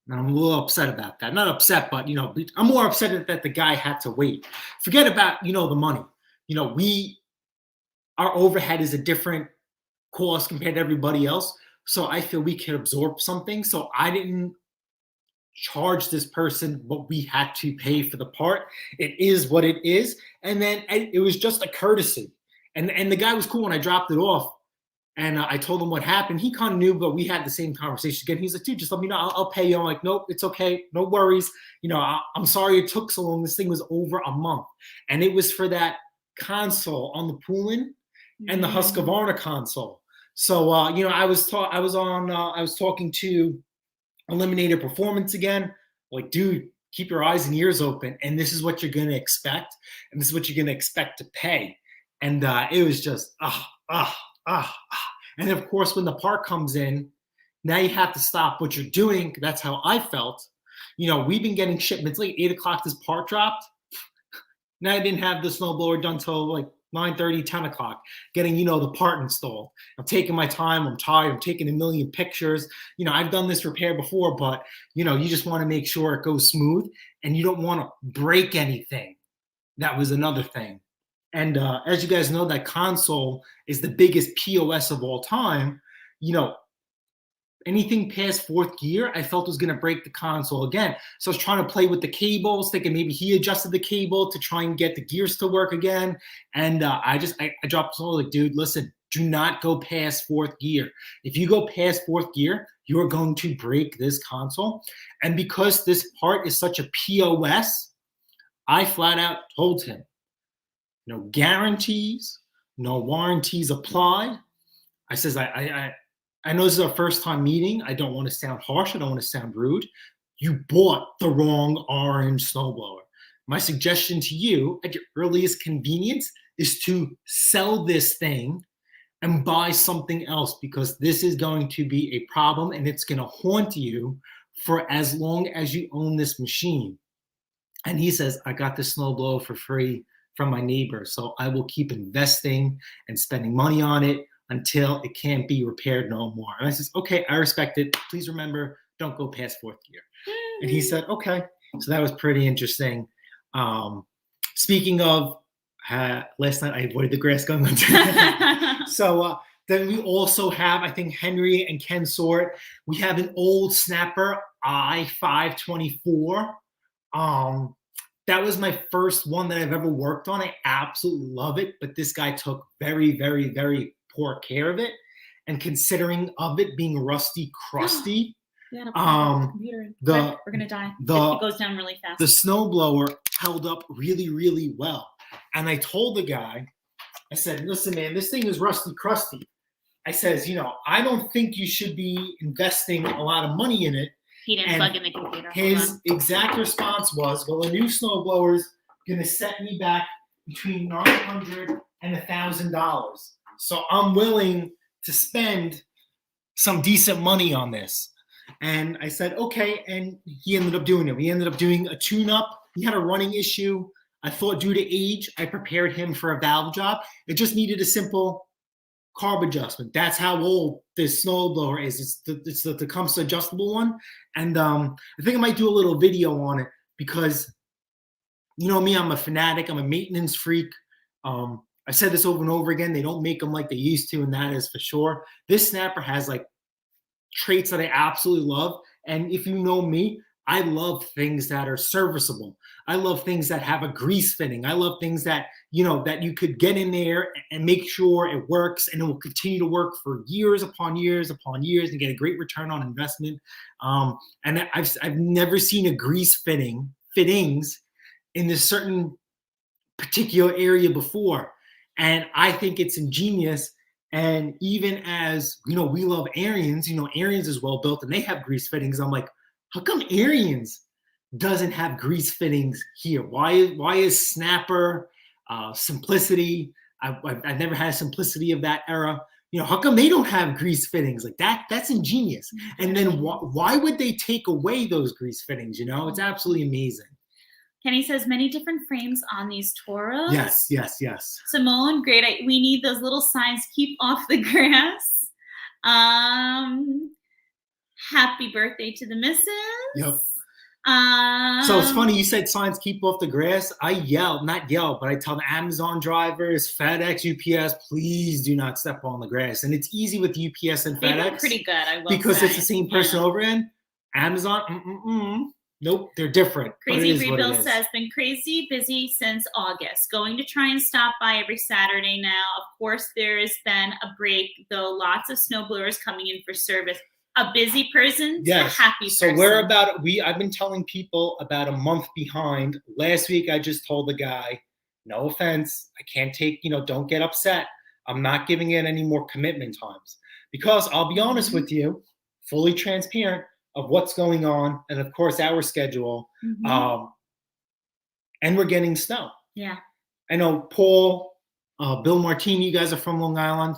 And I'm a little upset about that. Not upset, but, I'm more upset that the guy had to wait. Forget about, the money. Our overhead is a different cost compared to everybody else. So I feel we could absorb something. So I didn't charge this person what we had to pay for the part. It is what it is. And then it was just a courtesy. And the guy was cool when I dropped it off. And I told him what happened. He kind of knew, but we had the same conversation again. He's like, dude, just let me know. I'll pay you. I'm like, nope, it's okay. No worries. I'm sorry it took so long. This thing was over a month. And it was for that console on the Poolin and the Husqvarna console. So, I was talking to Eliminator Performance again. Like, dude, keep your eyes and ears open. And this is what you're going to expect. And this is what you're going to expect to pay. And it was just, And of course, when the part comes in, now you have to stop what you're doing. That's how I felt. We've been getting shipments like 8 o'clock. This part dropped. Now I didn't have the snowblower done till like 9:30, 10 o'clock. Getting the part installed. I'm taking my time. I'm tired. I'm taking a million pictures. I've done this repair before, but you just want to make sure it goes smooth, and you don't want to break anything. That was another thing. And as you guys know, that console is the biggest POS of all time. Anything past 4th gear, I felt was going to break the console again. So I was trying to play with the cables, thinking maybe he adjusted the cable to try and get the gears to work again. And I dropped the like, dude, listen, do not go past 4th gear. If you go past 4th gear, you are going to break this console. And because this part is such a POS, I flat out told him, no guarantees, no warranties applied. I says, I know this is our first time meeting. I don't want to sound harsh. I don't want to sound rude. You bought the wrong orange snowblower. My suggestion to you at your earliest convenience is to sell this thing and buy something else, because this is going to be a problem and it's going to haunt you for as long as you own this machine. And he says, I got this snowblower for free from my neighbor, so I will keep investing and spending money on it until it can't be repaired no more. And I says, okay, I respect it. Please remember, don't go past 4th gear. And he said, okay. So that was pretty interesting. Speaking of, last night I avoided the grass gun. So then we also have, I think Henry and Ken saw it. We have an old Snapper i524. That was my first one that I've ever worked on. I absolutely love it, but this guy took very, very, very poor care of it. And considering of it being rusty, crusty, Yeah, the computer. We're gonna die. It goes down really fast. The snowblower held up really, really well. And I told the guy, I said, listen, man, this thing is rusty, crusty. I says, I don't think you should be investing a lot of money in it. He didn't plug in the computer. His exact response was, well, a new snowblower's going to set me back between $900 and $1,000. So I'm willing to spend some decent money on this. And I said, okay. And he ended up doing it. We ended up doing a tune-up. He had a running issue. I thought due to age, I prepared him for a valve job. It just needed a simple carb adjustment. That's how old this snowblower is. It's the Tecumseh adjustable one. And I think I might do a little video on it because, you know me, I'm a fanatic. I'm a maintenance freak. I said this over and over again. They don't make them like they used to, and that is for sure. This snapper has like traits that I absolutely love. And if you know me, I love things that are serviceable. I love things that have a grease fitting. I love things that, that you could get in there and make sure it works and it will continue to work for years upon years upon years and get a great return on investment. And I've never seen a grease fittings in this certain particular area before. And I think it's ingenious. And even as, we love Ariens, Ariens is well built and they have grease fittings. I'm like, how come Ariens doesn't have grease fittings here? Why is Snapper, Simplicity? I've never had a Simplicity of that era. How come they don't have grease fittings like that? That's ingenious. And then why would they take away those grease fittings? It's absolutely amazing. Kenny says many different frames on these Toros. Yes. Simone, great. We need those little signs. Keep off the grass. Happy birthday to the missus. Yep. So it's funny you said signs keep off the grass. I not yell, but I tell the Amazon drivers, FedEx, UPS, please do not step on the grass. And it's easy with UPS and FedEx. They're pretty good, I will because say. It's the same person over in Amazon. Nope, they're different. Crazy Rebuild says, been crazy busy since August. Going to try and stop by every Saturday now. Of course, there has been a break, though lots of snowblowers coming in for service. A busy person, yes. A happy person. So I've been telling people about a month behind. Last week, I just told the guy, no offense, I can't take, don't get upset. I'm not giving it any more commitment times. Because I'll be honest with you, fully transparent of what's going on, and of course, our schedule. And we're getting snow. Yeah. I know Paul, Bill Martini, you guys are from Long Island.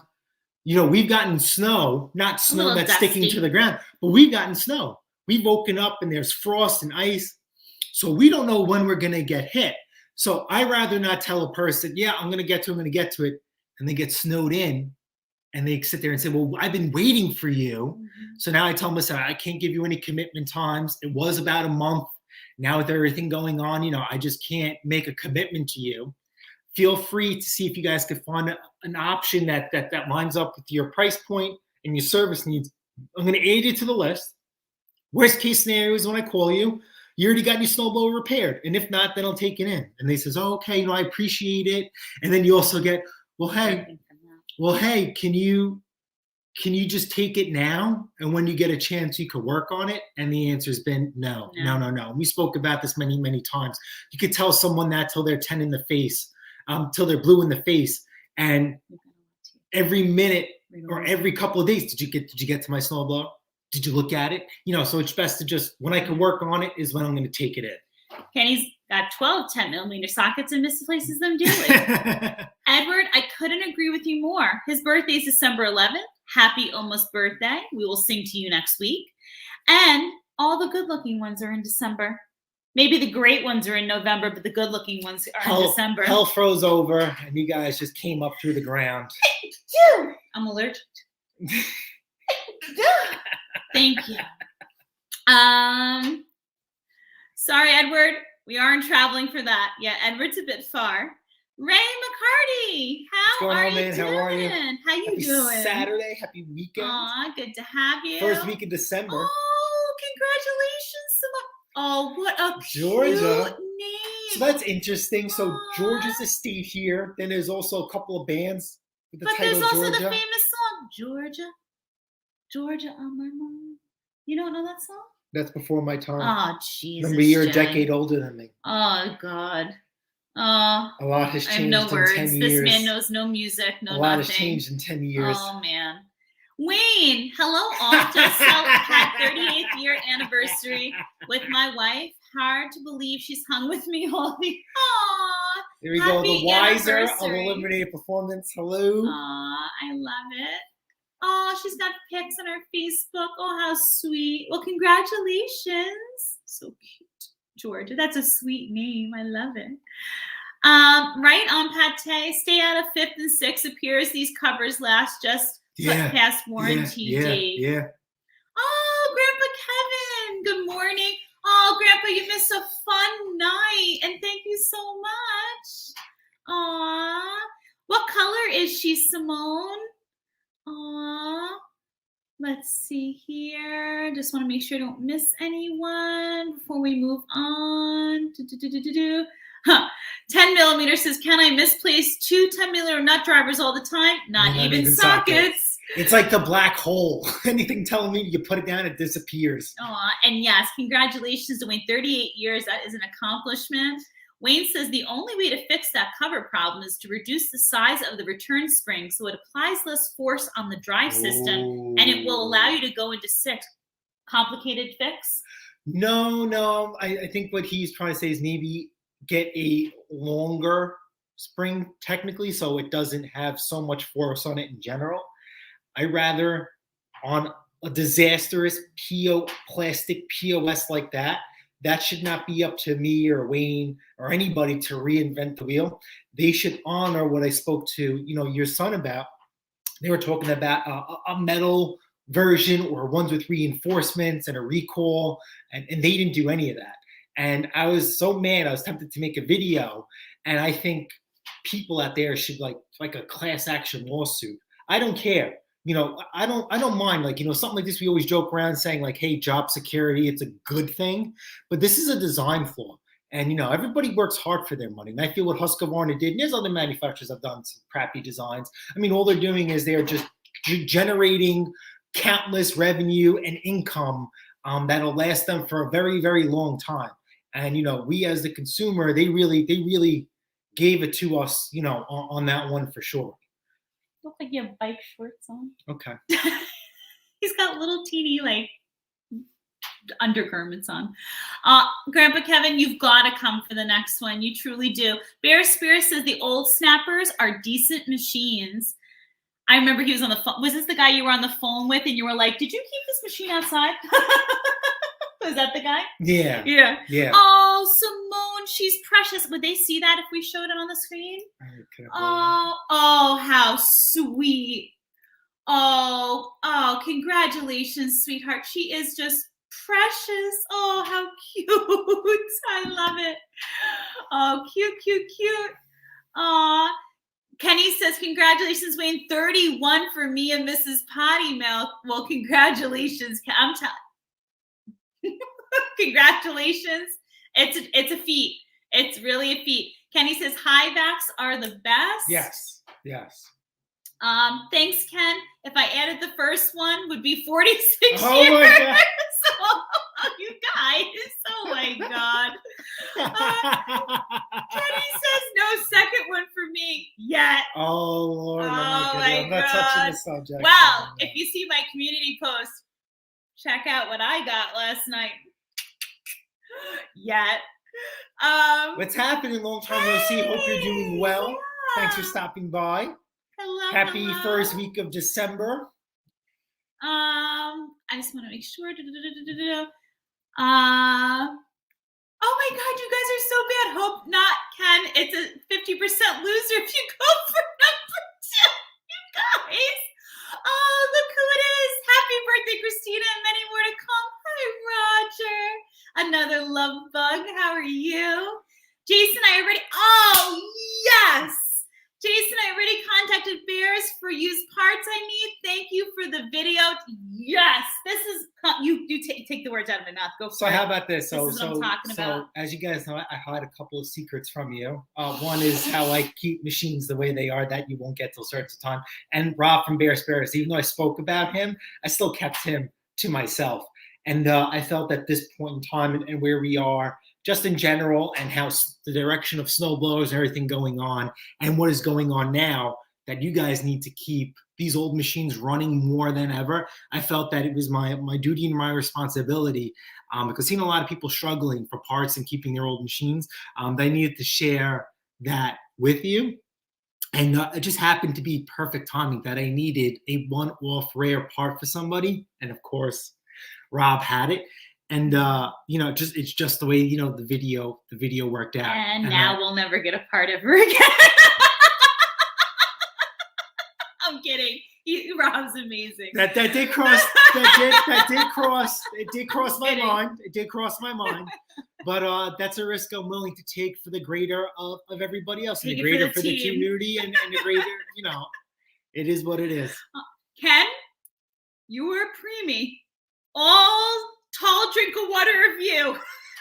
We've gotten snow, not snow that's dusty. sticking to the ground, but we've gotten snow. We've woken up and there's frost and ice. So we don't know when we're going to get hit. So I'd rather not tell a person, yeah, I'm going to get to it. And they get snowed in and they sit there and say, well, I've been waiting for you. So now I tell them, listen, I can't give you any commitment times. It was about a month. Now with everything going on, I just can't make a commitment to you. Feel free to see if you guys could find an option that lines up with your price point and your service needs. I'm going to add you to the list. Worst case scenario is when I call you, you already got your snowblower repaired. And if not, then I'll take it in. And they says, oh, okay, I appreciate it. And then you also get, well, hey, can you just take it now? And when you get a chance, you could work on it. And the answer's been no. We spoke about this many, many times. You could tell someone that till they're 10 in the face. Till they're blue in the face, and every minute or every couple of days, did you get to my snowblower? Did you look at it? So it's best to just, when I can work on it is when I'm going to take it in. Kenny's got 12 10mm sockets and misplaces them daily. Edward, I couldn't agree with you more. His birthday is December 11th. Happy almost birthday. We will sing to you next week. And all the good-looking ones are in December. Maybe the great ones are in November, but the good-looking ones are in December. Hell froze over, and you guys just came up through the ground. I'm allergic. Thank you. Sorry, Edward. We aren't traveling for that yet. Edward's a bit far. Ray McCarty, how are you doing? How you doing? Saturday, happy weekend. Aw, good to have you. First week of December. Oh, congratulations, Oh, what a Georgia. cute name. So that's interesting. So Aw. Georgia's a state here. Then there's also a couple of bands with the But title there's also Georgia. the famous song, Georgia, Georgia on my mind. You don't know that song? That's before my time. Oh, Jesus. Remember, you're a Jen. decade older than me. Oh, God. Oh, A lot has I have changed no in words. 10 This years. man knows no music, no a lot nothing. has changed in 10 years. Oh, man. Wayne, hello all. Just had 38th year anniversary with my wife. Hard to believe she's hung with me all the. Aww. Here we go. The Happy wiser of anniversary. Eliminated Performance. Hello. Aw, I love it. Oh, she's got pics on her Facebook. Oh, how sweet. Well, congratulations. So cute. Georgia. That's a sweet name. I love it. Right on Pate. Stay out of 5th and 6th. Appears these covers last just past warranty date. Yeah. Oh, Grandpa Kevin. Good morning. Oh, Grandpa, you missed a fun night. And thank you so much. Aw. What color is she, Simone? Aw. Let's see here. Just want to make sure I don't miss anyone before we move on. 10 millimeter says, can I misplace 2 10 millimeter nut drivers all the time? Not even sockets. It's like the black hole. Anything telling me you put it down, it disappears. Aw, and yes, congratulations to Wayne. 38 years. That is an accomplishment. Wayne says the only way to fix that cover problem is to reduce the size of the return spring so it applies less force on the drive system and it will allow you to go into 6. Complicated fix? No. I think what he's trying to say is maybe get a longer spring technically so it doesn't have so much force on it in general. I rather on a disastrous plastic POS like that should not be up to me or Wayne or anybody to reinvent the wheel. They should honor what I spoke to, your son about. They were talking about a metal version or ones with reinforcements and a recall, and they didn't do any of that. And I was so mad, I was tempted to make a video, and I think people out there should like a class action lawsuit. I don't care. I don't mind, something like this. We always joke around saying like, hey, job security, it's a good thing, but this is a design flaw. And, everybody works hard for their money. And I feel what Husqvarna did, and there's other manufacturers have done some crappy designs. I mean, all they're doing is they're just generating countless revenue and income that'll last them for a very, very long time. And, we as the consumer, they really gave it to us, on that one for sure. Look like you have bike shorts on. Okay. He's got little teeny undergarments on. Grandpa Kevin, you've got to come for the next one. You truly do. Bear Spear says the old snappers are decent machines. I remember he was on the phone. Was this the guy you were on the phone with and you were like, did you keep this machine outside? Was that the guy? Yeah. Oh, Simone, she's precious. Would they see that if we showed it on the screen? Oh, how sweet. Oh, congratulations, sweetheart. She is just precious. Oh, how cute. I love it. Oh, cute. Aw. Kenny says, congratulations, Wayne. 31 for me and Mrs. Potty Mouth. Well, congratulations. I'm telling. Congratulations. It's a feat. It's really a feat. Kenny says high backs are the best. Yes. Thanks, Ken. If I added the first one, would be 46 years. Oh my God. So, you guys. Oh my God. Kenny says no second one for me yet. Oh Lord. Oh I'm not touching the subject. Well, if you see my community post, check out what I got last night. Yet. What's happening? Long time no see. Hope you're doing well. Yeah. Thanks for stopping by. Happy first week of December. I just want to make sure. Oh my God, you guys are so bad. Hope not, Ken. It's a 50% loser if you go for number 2. You guys. Oh, look who it is. Happy birthday, Christina, and many more to come. Hi, Roger. Another love bug. How are you? Jason, I already. Oh, yes. Jason, I already contacted Bears for used parts I need. Thank you for the video. Yes, this is you take the words out of my mouth. Go for it. So how about this? This is what I'm talking about. As you guys know, I had a couple of secrets from you. One is how I keep machines the way they are that you won't get till certain time. And Rob from Bear Spirits, even though I spoke about him, I still kept him to myself. And I felt at this point in time and where we are, just in general, and how the direction of snowblowers and everything going on, and what is going on now, that you guys need to keep these old machines running more than ever. I felt that it was my duty and my responsibility, because seeing a lot of people struggling for parts and keeping their old machines, they needed to share that with you. And it just happened to be perfect timing that I needed a one-off rare part for somebody. And of course, Rob had it. And it's just the way the video worked out. And now we'll never get a part ever again. I'm kidding. Rob's amazing. That did cross my mind. It did cross my mind. But that's a risk I'm willing to take for the greater of everybody else, and the greater for the community, and the greater, it is what it is. Ken, you were a preemie. All tall drink of water of you.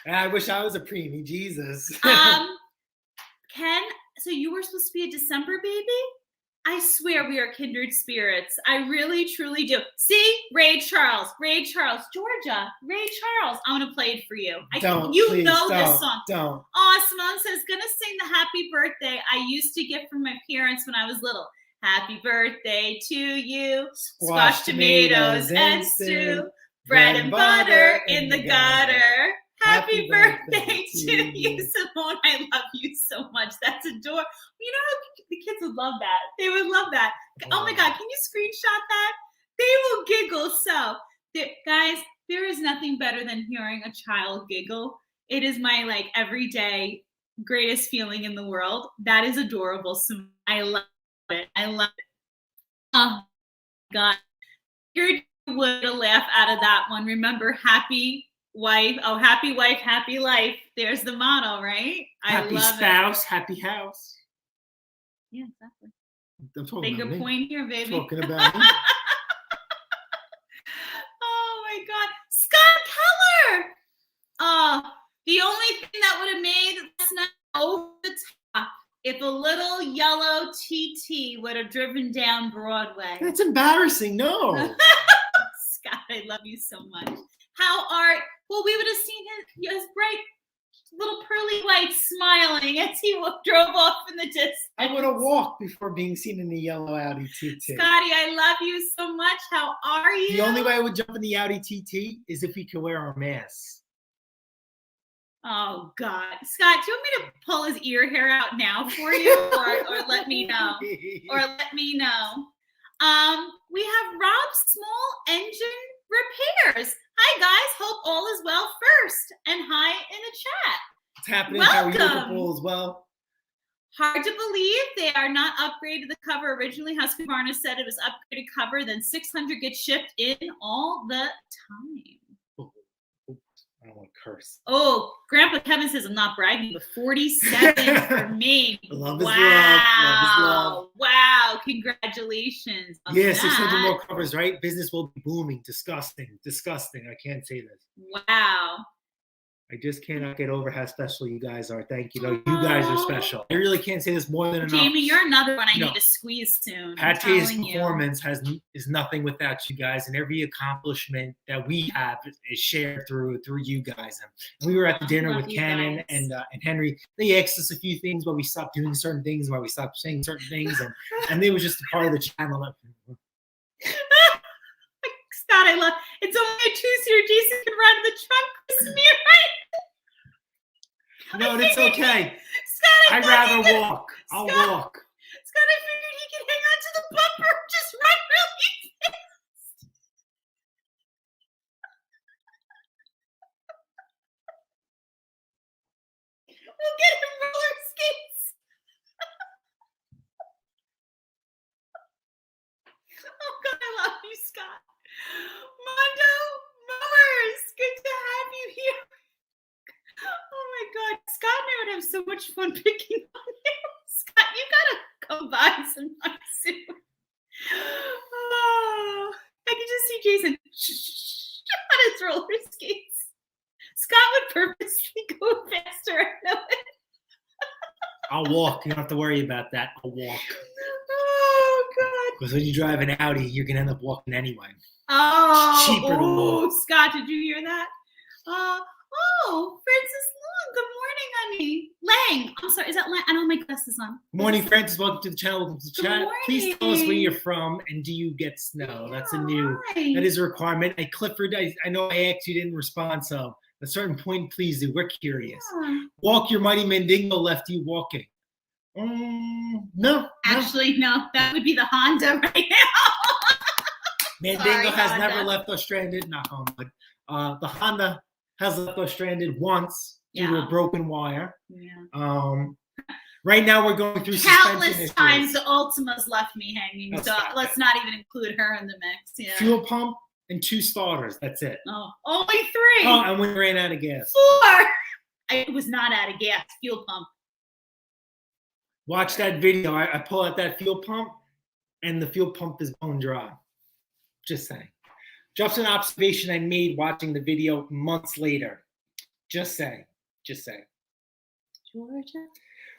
I wish I was a preemie, Jesus. Ken, so you were supposed to be a December baby? I swear we are kindred spirits. I really, truly do. See? Ray Charles, Georgia, Ray Charles. I'm going to play it for you. This song. Don't. Simone says, gonna sing the happy birthday I used to get from my parents when I was little. Happy birthday to you. Squash tomatoes and stew. Bread and butter in the gutter. Happy birthday to you, Simone. I love you so much. That's adorable. You know how the kids would love that. They would love that. Oh my God, can you screenshot that? They will giggle. So, guys, there is nothing better than hearing a child giggle. It is my everyday greatest feeling in the world. That is adorable. Simone. I love it. I love it. Oh my God. You're would laugh out of that one. Remember, happy wife, happy life. There's the motto, right? Happy spouse, happy house. Yeah, exactly. I'm talking Finger point here, baby. Talking about me. Oh my God, Scott Keller. The only thing that would have made last night over the top if a little yellow TT would have driven down Broadway. That's embarrassing. No. Scott, I love you so much. We would have seen his bright little pearly whites smiling as he drove off in the distance. I would have walked before being seen in the yellow Audi TT. Scotty, I love you so much. How are you? The only way I would jump in the Audi TT is if we could wear our masks. Oh God, Scott, do you want me to pull his ear hair out now for you, or let me know? We have Rob's Small Engine Repairs. Hi guys, hope all is well first, and hi in the chat. It's happening. Welcome. How are you people as well? Hard to believe they are not upgraded the cover originally. Husqvarna said it was upgraded cover, then 600 get shipped in all the time. I don't want to curse. Oh, Grandpa Kevin says I'm not bragging, but 47 for me. Love is love. Love is love. Wow. Congratulations. Yeah, 600 more covers, right? Business will be booming. Disgusting. I can't say this. Wow. I just cannot get over how special you guys are. Thank you. You guys are special. I really can't say this more than enough. Jamie, you're another one I need to squeeze soon. Pate's performance is nothing without you guys, and every accomplishment that we have is shared through you guys. And we were at the dinner with Ken and Henry. They asked us a few things why we stopped doing certain things, why we stopped saying certain things, and they were just a part of the channel. Scott, I love it's only a 2-seater. Jason can ride in the trunk with me, right? No, it's okay. Scott, I'd rather walk. I'll walk. Scott, I figured he could hang on to the bumper and just run really fast. We'll get him roller skates. Oh God, I love you, Scott. Mondo Mowers, good to have you here. Oh my God, Scott and I would have so much fun picking on you. Scott, you gotta come buys in my suit. Oh, I can just see Jason on his roller skates. Scott would purposely go faster. I know it. I'll walk. You don't have to worry about that. I'll walk. Oh, God. Because when you drive an Audi, you're going to end up walking anyway. Oh, Cheaper to walk. Scott, did you hear that? Francis Long. Good morning, honey. Lang. I'm sorry. Is that Lang? I don't have my glasses on. Morning, Francis. Welcome to the channel. Welcome to the chat. morning. Please tell us where you're from and do you get snow? That's a new. Hi. That is a requirement. Clifford, I know I asked you, didn't respond, so at a certain point, please do. We're curious. Yeah. Walk your mighty Mandingo left you walking. No. Actually, no. That would be the Honda right now. Mandingo Sorry, has Honda. never left us stranded. Knock on wood. The Honda has left us stranded once due to a broken wire. Yeah. Right now we're going through suspension Countless issues. times the Ultima's left me hanging, That's so not let's bad. not even include her in the mix. Yeah. Fuel pump and 2 starters. That's it. Oh, only 3. Oh, and we ran out of gas. 4. I was not out of gas. Fuel pump. Watch that video. I pull out that fuel pump, and the fuel pump is bone dry. Just saying. Just an observation I made watching the video months later. Just saying. Georgia.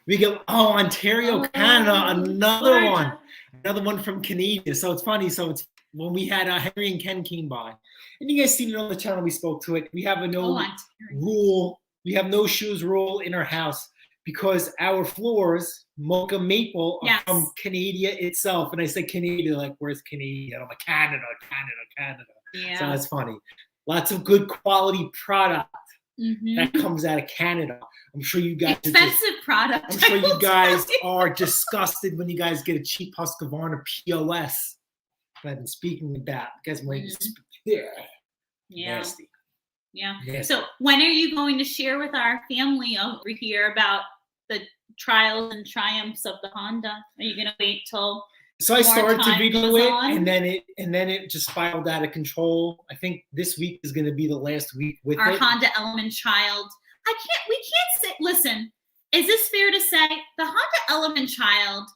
We go, Ontario, Oh, Canada, another Georgia. one. Another one from Canada. So it's funny. So it's when we had Henry and Ken came by. And you guys seen it on the channel. We spoke to it. We have a no Ontario. rule. We have no shoes rule in our house because our floors, mocha maple, are Yes. from Canada itself. And I said Canada, like, where's Canada? I'm like, Canada. Yeah. So that's funny. Lots of good quality product Mhm. that comes out of Canada. I'm sure you guys are Expensive product. I'm sure I will you guys tell you. are disgusted when you guys get a cheap Husqvarna POS. That I've been speaking about. You guys might Yeah. nasty. Yeah. Nasty. So when are you going to share with our family over here about the trials and triumphs of the Honda? Are you going to wait till So I more started to time video goes it, on? and then it just spiraled out of control. I think this week is going to be the last week with our it. Honda Element Child? We can't say, listen, is this fair to say the Honda Element Child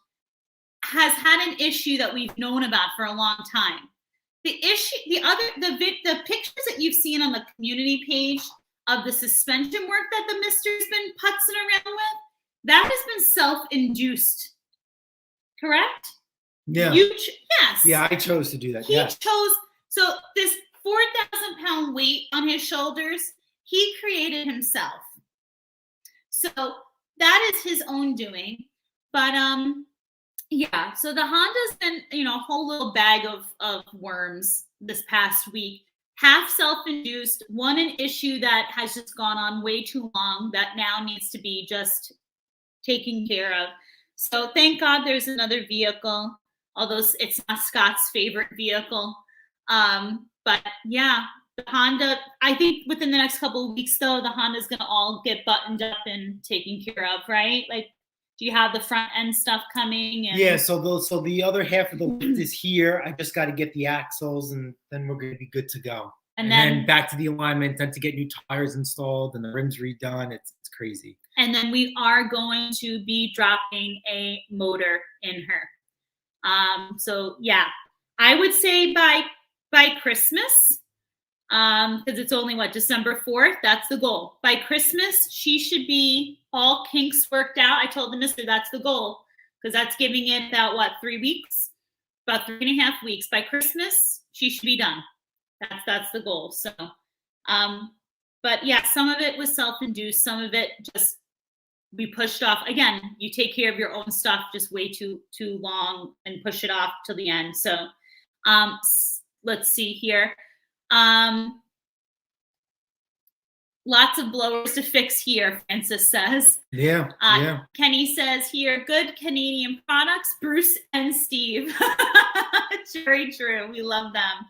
has had an issue that we've known about for a long time? The pictures that you've seen on the community page of the suspension work that the mister's been putzing around with, that has been self-induced, correct? Yeah. Yes. Yeah, I chose to do that. He Yeah. chose, so this 4,000-pound weight on his shoulders, he created himself. So that is his own doing. But yeah, so the Honda's been, a whole little bag of worms this past week. Half self-induced, one an issue that has just gone on way too long that now needs to be just taken care of. So thank God there's another vehicle, although it's not Scott's favorite vehicle. But yeah, the Honda, I think within the next couple of weeks, though, the Honda's going to all get buttoned up and taken care of, right? Like, do you have the front end stuff coming? And Yeah, so the other half of the lift is here. I just got to get the axles, and then we're going to be good to go. And then back to the alignment, then to get new tires installed and the rims redone. It's crazy. And then we are going to be dropping a motor in her. So yeah, I would say by Christmas, because it's only December 4th. That's the goal. By Christmas, she should be all kinks worked out. I told the mister that's the goal, because that's giving it about 3 weeks, about 3.5 weeks. By Christmas, she should be done. That's the goal. So, but yeah, some of it was self-induced. Some of it just we pushed off. Again, you take care of your own stuff just way too long and push it off till the end. So, let's see here. Lots of blowers to fix here, Francis says. Yeah, yeah. Kenny says here, good Canadian products, Bruce and Steve. It's very true. We love them.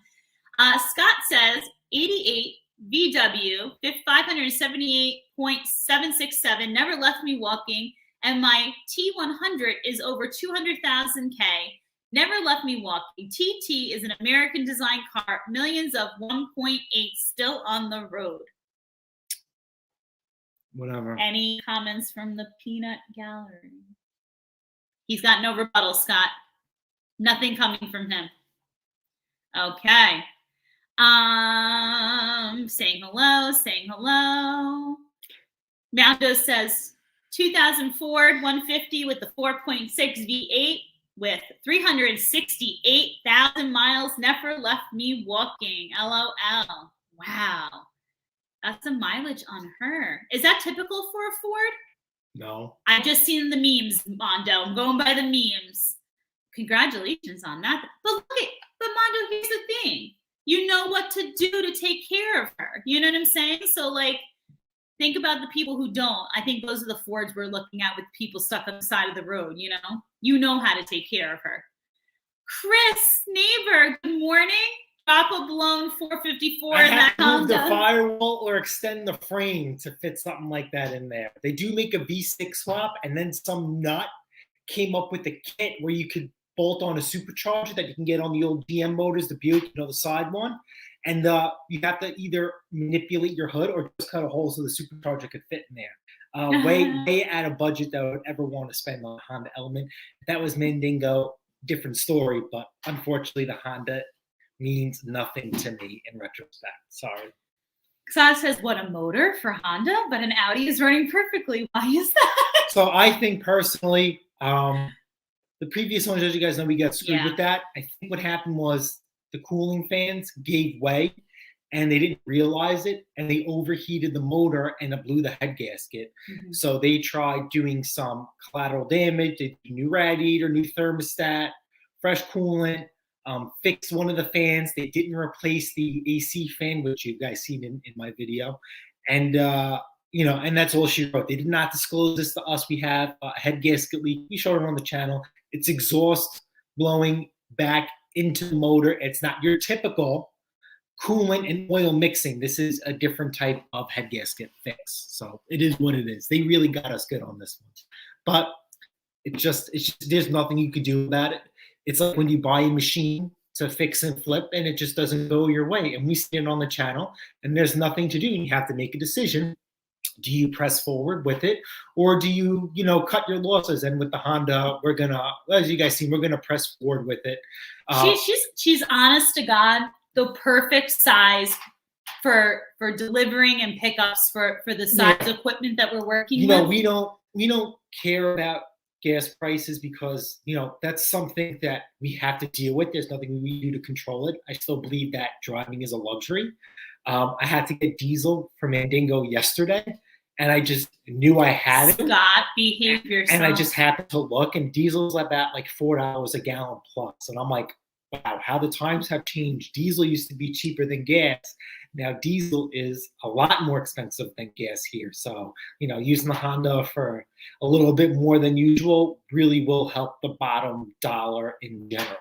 Scott says 88 VW 578.767 never left me walking, and my T100 is over 200,000 K. Never left me walking. TT is an American design car. Millions of 1.8 still on the road. Whatever. Any comments from the peanut gallery? He's got no rebuttal, Scott. Nothing coming from him. Okay. Saying hello, saying hello. Mando says 2000 Ford 150 with the 4.6 V8 with 368,000 miles never left me walking. LOL. Wow. That's the mileage on her. Is that typical for a Ford? No. I just seen the memes, Mondo. I'm going by the memes. Congratulations on that. But look at, but Mondo, here's the thing. You know what to do to take care of her. You know what I'm saying? So like, think about the people who don't. I think those are the Fords we're looking at with people stuck on the side of the road, you know? You know how to take care of her. Chris, neighbor, good morning. Drop a blown 454 I in that have to move the Honda. firewall or extend the frame to fit something like that in there. They do make a V6 swap, and then some nut came up with a kit where you could bolt on a supercharger that you can get on the old GM motors, the Buick, you know, the side one. And you have to either manipulate your hood or just cut a hole so the supercharger could fit in there. Way out of budget that I would ever want to spend on a Honda Element. If that was Mandingo, different story. But unfortunately, the Honda means nothing to me in retrospect. Sorry. Scott says, what a motor for Honda, but an Audi is running perfectly. Why is that? So I think personally, the previous ones, as you guys know, we got screwed with that. I think what happened was the cooling fans gave way and they didn't realize it, and they overheated the motor and it blew the head gasket. Mm-hmm. So they tried doing some collateral damage. They did new radiator, new thermostat, fresh coolant, fixed one of the fans. They didn't replace the AC fan, which you guys seen in my video. And, you know, and that's all she wrote. They did not disclose this to us. We have a head gasket leak. We showed it on the channel. It's exhaust blowing back into the motor. It's not your typical coolant and oil mixing. This is a different type of head gasket fix. So it is what it is. They really got us good on this one. But it's just there's nothing you could do about it. It's like when you buy a machine to fix and flip and it just doesn't go your way. And we see it on the channel and there's nothing to do. You have to make a decision. Do you press forward with it, or do you, you know, cut your losses? And with the Honda, we're gonna, as you guys see, we're gonna press forward with it. She's honest to God, the perfect size for delivering and pickups for the size equipment that we're working with. You know, we don't care about gas prices because, you know, that's something that we have to deal with. There's nothing we do to control it. I still believe that driving is a luxury. I had to get diesel from Mandingo yesterday, and I just knew I had it. Scott, behave yourself. And I just happened to look, and diesel's about like $4 a gallon plus. And I'm like, wow, how the times have changed. Diesel used to be cheaper than gas. Now diesel is a lot more expensive than gas here. So, you know, using the Honda for a little bit more than usual really will help the bottom dollar in general.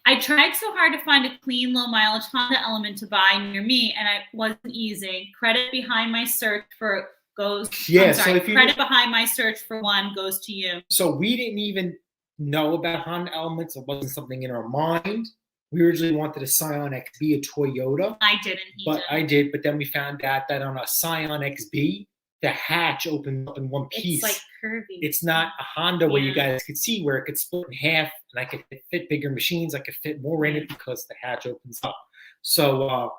I tried so hard to find a clean, low mileage Honda Element to buy near me, and it wasn't easy. Credit behind my search for goes. Yeah, I'm sorry, so if credit behind my search for one goes to you. So we didn't even know about Honda Elements. It wasn't something in our mind. We originally wanted a Scion XB, a Toyota. I didn't. I did, but then we found out that on a Scion XB, the hatch opened up in one piece. It's like curvy. It's not a Honda where you guys could see where it could split in half, and I could fit bigger machines. I could fit more in it because the hatch opens up. So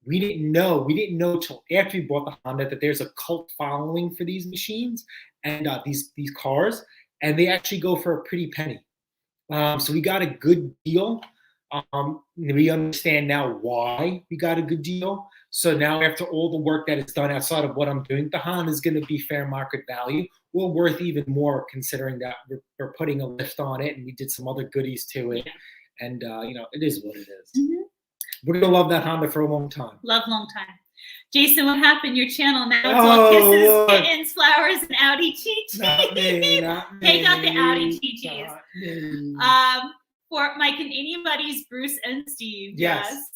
we didn't know. We didn't know till after we bought the Honda that there's a cult following for these machines and these cars, and they actually go for a pretty penny. So we got a good deal. We understand now why we got a good deal. So now after all the work that is done outside of what I'm doing, the Honda is going to be fair market value. We're worth even more considering that we're putting a lift on it and we did some other goodies to it. And, you know, it is what it is. Mm-hmm. We're going to love that Honda for a long time. Long time. Jason, what happened? Your channel now it's all kisses, kittens, flowers, and Audi chi-chis. Not me. Take out the Audi chi-chis. For my Canadian buddies, Bruce and Steve. Yes.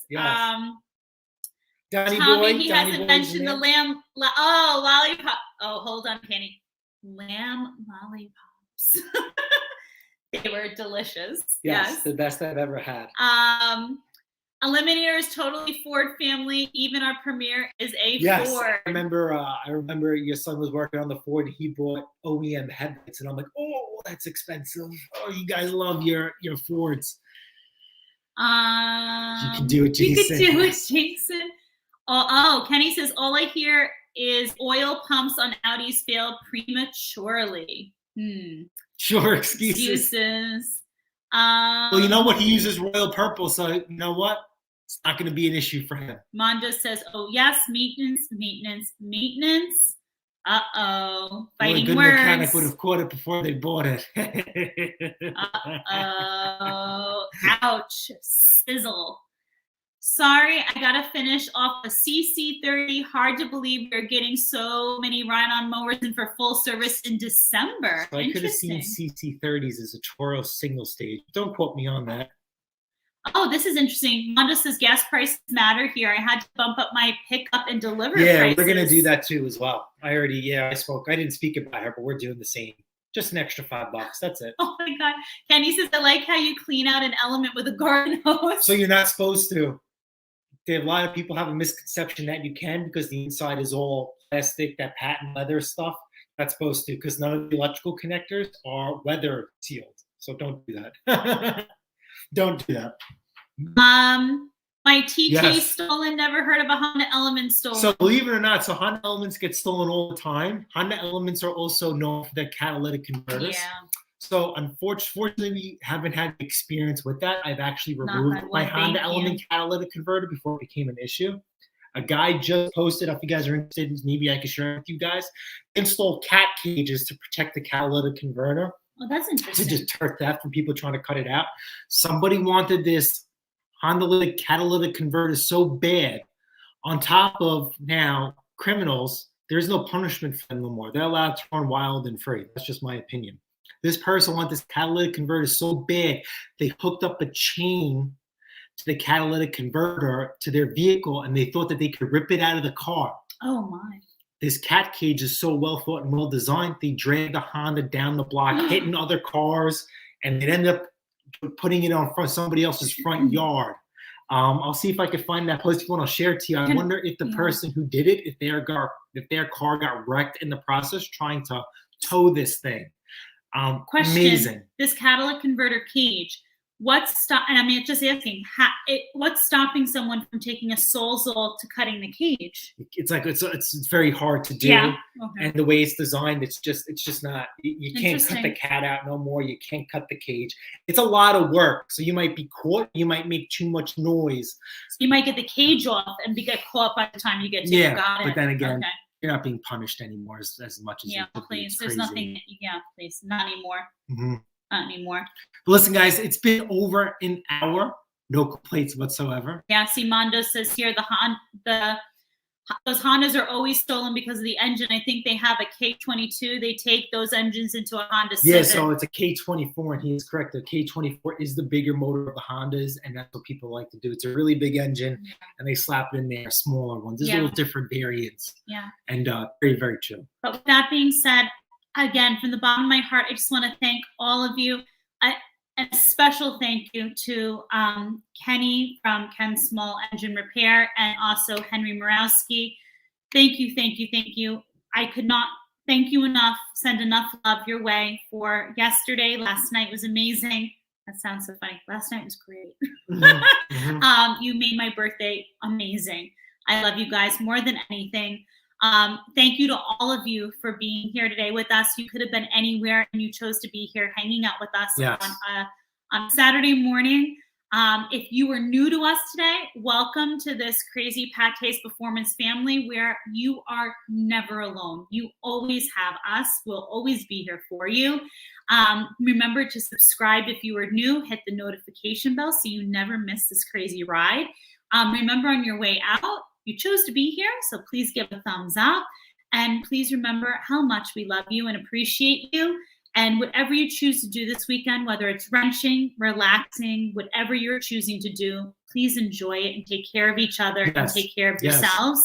Donnie Tommy, Boy. He hasn't mentioned the lamb. Lollipop. Oh, hold on, Kenny. Lamb lollipops. They were delicious. Yes, the best I've ever had. Eliminator is totally Ford family. Even our premiere is a Yes, Ford. I remember your son was working on the Ford. He bought OEM headlights, and I'm like, oh, that's expensive. Oh, you guys love your Fords. You can do it, Jason. You could do it, Jason. Oh, Kenny says, all I hear is oil pumps on Audis fail prematurely. Sure, excuses. Well, you know what? He uses royal purple, so you know what? It's not going to be an issue for him. Mondo says, oh, yes, maintenance. Uh-oh. Fighting a good words. Mechanic would have caught it before they bought it. Uh-oh. Ouch. Sizzle. Sorry, I gotta finish off a CC30. Hard to believe we're getting so many ride-on mowers in for full service in December. So I could have seen CC30s as a Toro single stage. Don't quote me on that. Oh, this is interesting. Mondo says gas prices matter here. I had to bump up my pickup and deliver prices. We're gonna do that too as well. I didn't speak about her, but we're doing the same. Just an extra $5. That's it. Oh my God. Kenny says, I like how you clean out an element with a garden hose. So you're not supposed to. A lot of people have a misconception that you can because the inside is all plastic, that patent leather stuff. Not supposed to, because none of the electrical connectors are weather sealed. So don't do that. Don't do that. My TK stolen. Never heard of a Honda Element stolen. So believe it or not, so Honda Elements get stolen all the time. Honda Elements are also known for their catalytic converters. Yeah. So unfortunately, we haven't had experience with that. I've actually removed my Honda Element catalytic converter before it became an issue. A guy just posted, if you guys are interested, maybe I can share it with you guys. Install cat cages to protect the catalytic converter. Oh, that's interesting. To deter theft from people trying to cut it out. Somebody wanted this Honda catalytic converter so bad. On top of now criminals, there's no punishment for them no more. They're allowed to run wild and free. That's just my opinion. This person wanted this catalytic converter so bad, they hooked up a chain to the catalytic converter to their vehicle, and they thought that they could rip it out of the car. Oh, my. This cat cage is so well thought and well designed, they dragged the Honda down the block, hitting other cars, and they end up putting it on front somebody else's front yard. I'll see if I can find that post, and I'll share it to you. I wonder if the person who did it, if their car got wrecked in the process trying to tow this thing. Question, amazing. This catalytic converter cage, and I'm just asking, what's stopping someone from taking a Solzol to cutting the cage? It's very hard to do. Yeah. Okay. And the way it's designed, it's just not, you can't cut the cat out no more. You can't cut the cage. It's a lot of work. So you might be caught. You might make too much noise. So you might get the cage off and get caught by the time you get to it. Got it. But then again, you're not being punished anymore as much as you could be. Please. There's nothing. Yeah, please. Not anymore. Mm-hmm. Not anymore. But listen, guys, it's been over an hour. No complaints whatsoever. Yeah, see, Mondo says here those Hondas are always stolen because of the engine. I think they have a K22. They take those engines into a Honda Civic. Yeah, so it's a K24, and he is correct. The K24 is the bigger motor of the Hondas, and that's what people like to do. It's a really big engine, and they slap it in there, smaller ones. There's little different variants. Yeah. And very, very true. But with that being said, again, from the bottom of my heart, I just want to thank all of you. A special thank you to Kenny from Ken Small Engine Repair, and also Henry Morawski. Thank you. I could not thank you enough, send enough love your way for yesterday. Last night was amazing. That sounds so funny. Last night was great. Mm-hmm. You made my birthday amazing. I love you guys more than anything. Thank you to all of you for being here today with us. You could have been anywhere, and you chose to be here hanging out with us on Saturday morning. If you were new to us today, welcome to this crazy Pate's Performance family where you are never alone. You always have us. We'll always be here for you. Remember to subscribe if you are new. Hit the notification bell so you never miss this crazy ride. Remember, on your way out, you chose to be here, so please give a thumbs up. And please remember how much we love you and appreciate you. And whatever you choose to do this weekend, whether it's wrenching, relaxing, whatever you're choosing to do, please enjoy it and take care of each other and take care of yourselves.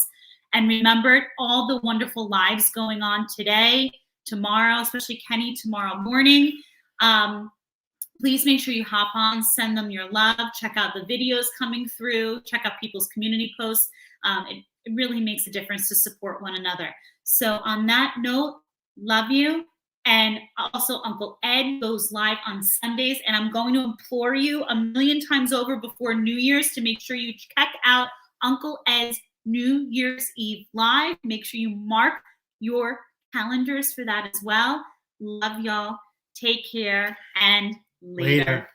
And remember all the wonderful lives going on today, tomorrow, especially Kenny tomorrow morning. Please make sure you hop on, send them your love, check out the videos coming through, check out people's community posts. It really makes a difference to support one another. So on that note, love you. And also Uncle Ed goes live on Sundays. And I'm going to implore you a million times over before New Year's to make sure you check out Uncle Ed's New Year's Eve live. Make sure you mark your calendars for that as well. Love y'all. Take care and later.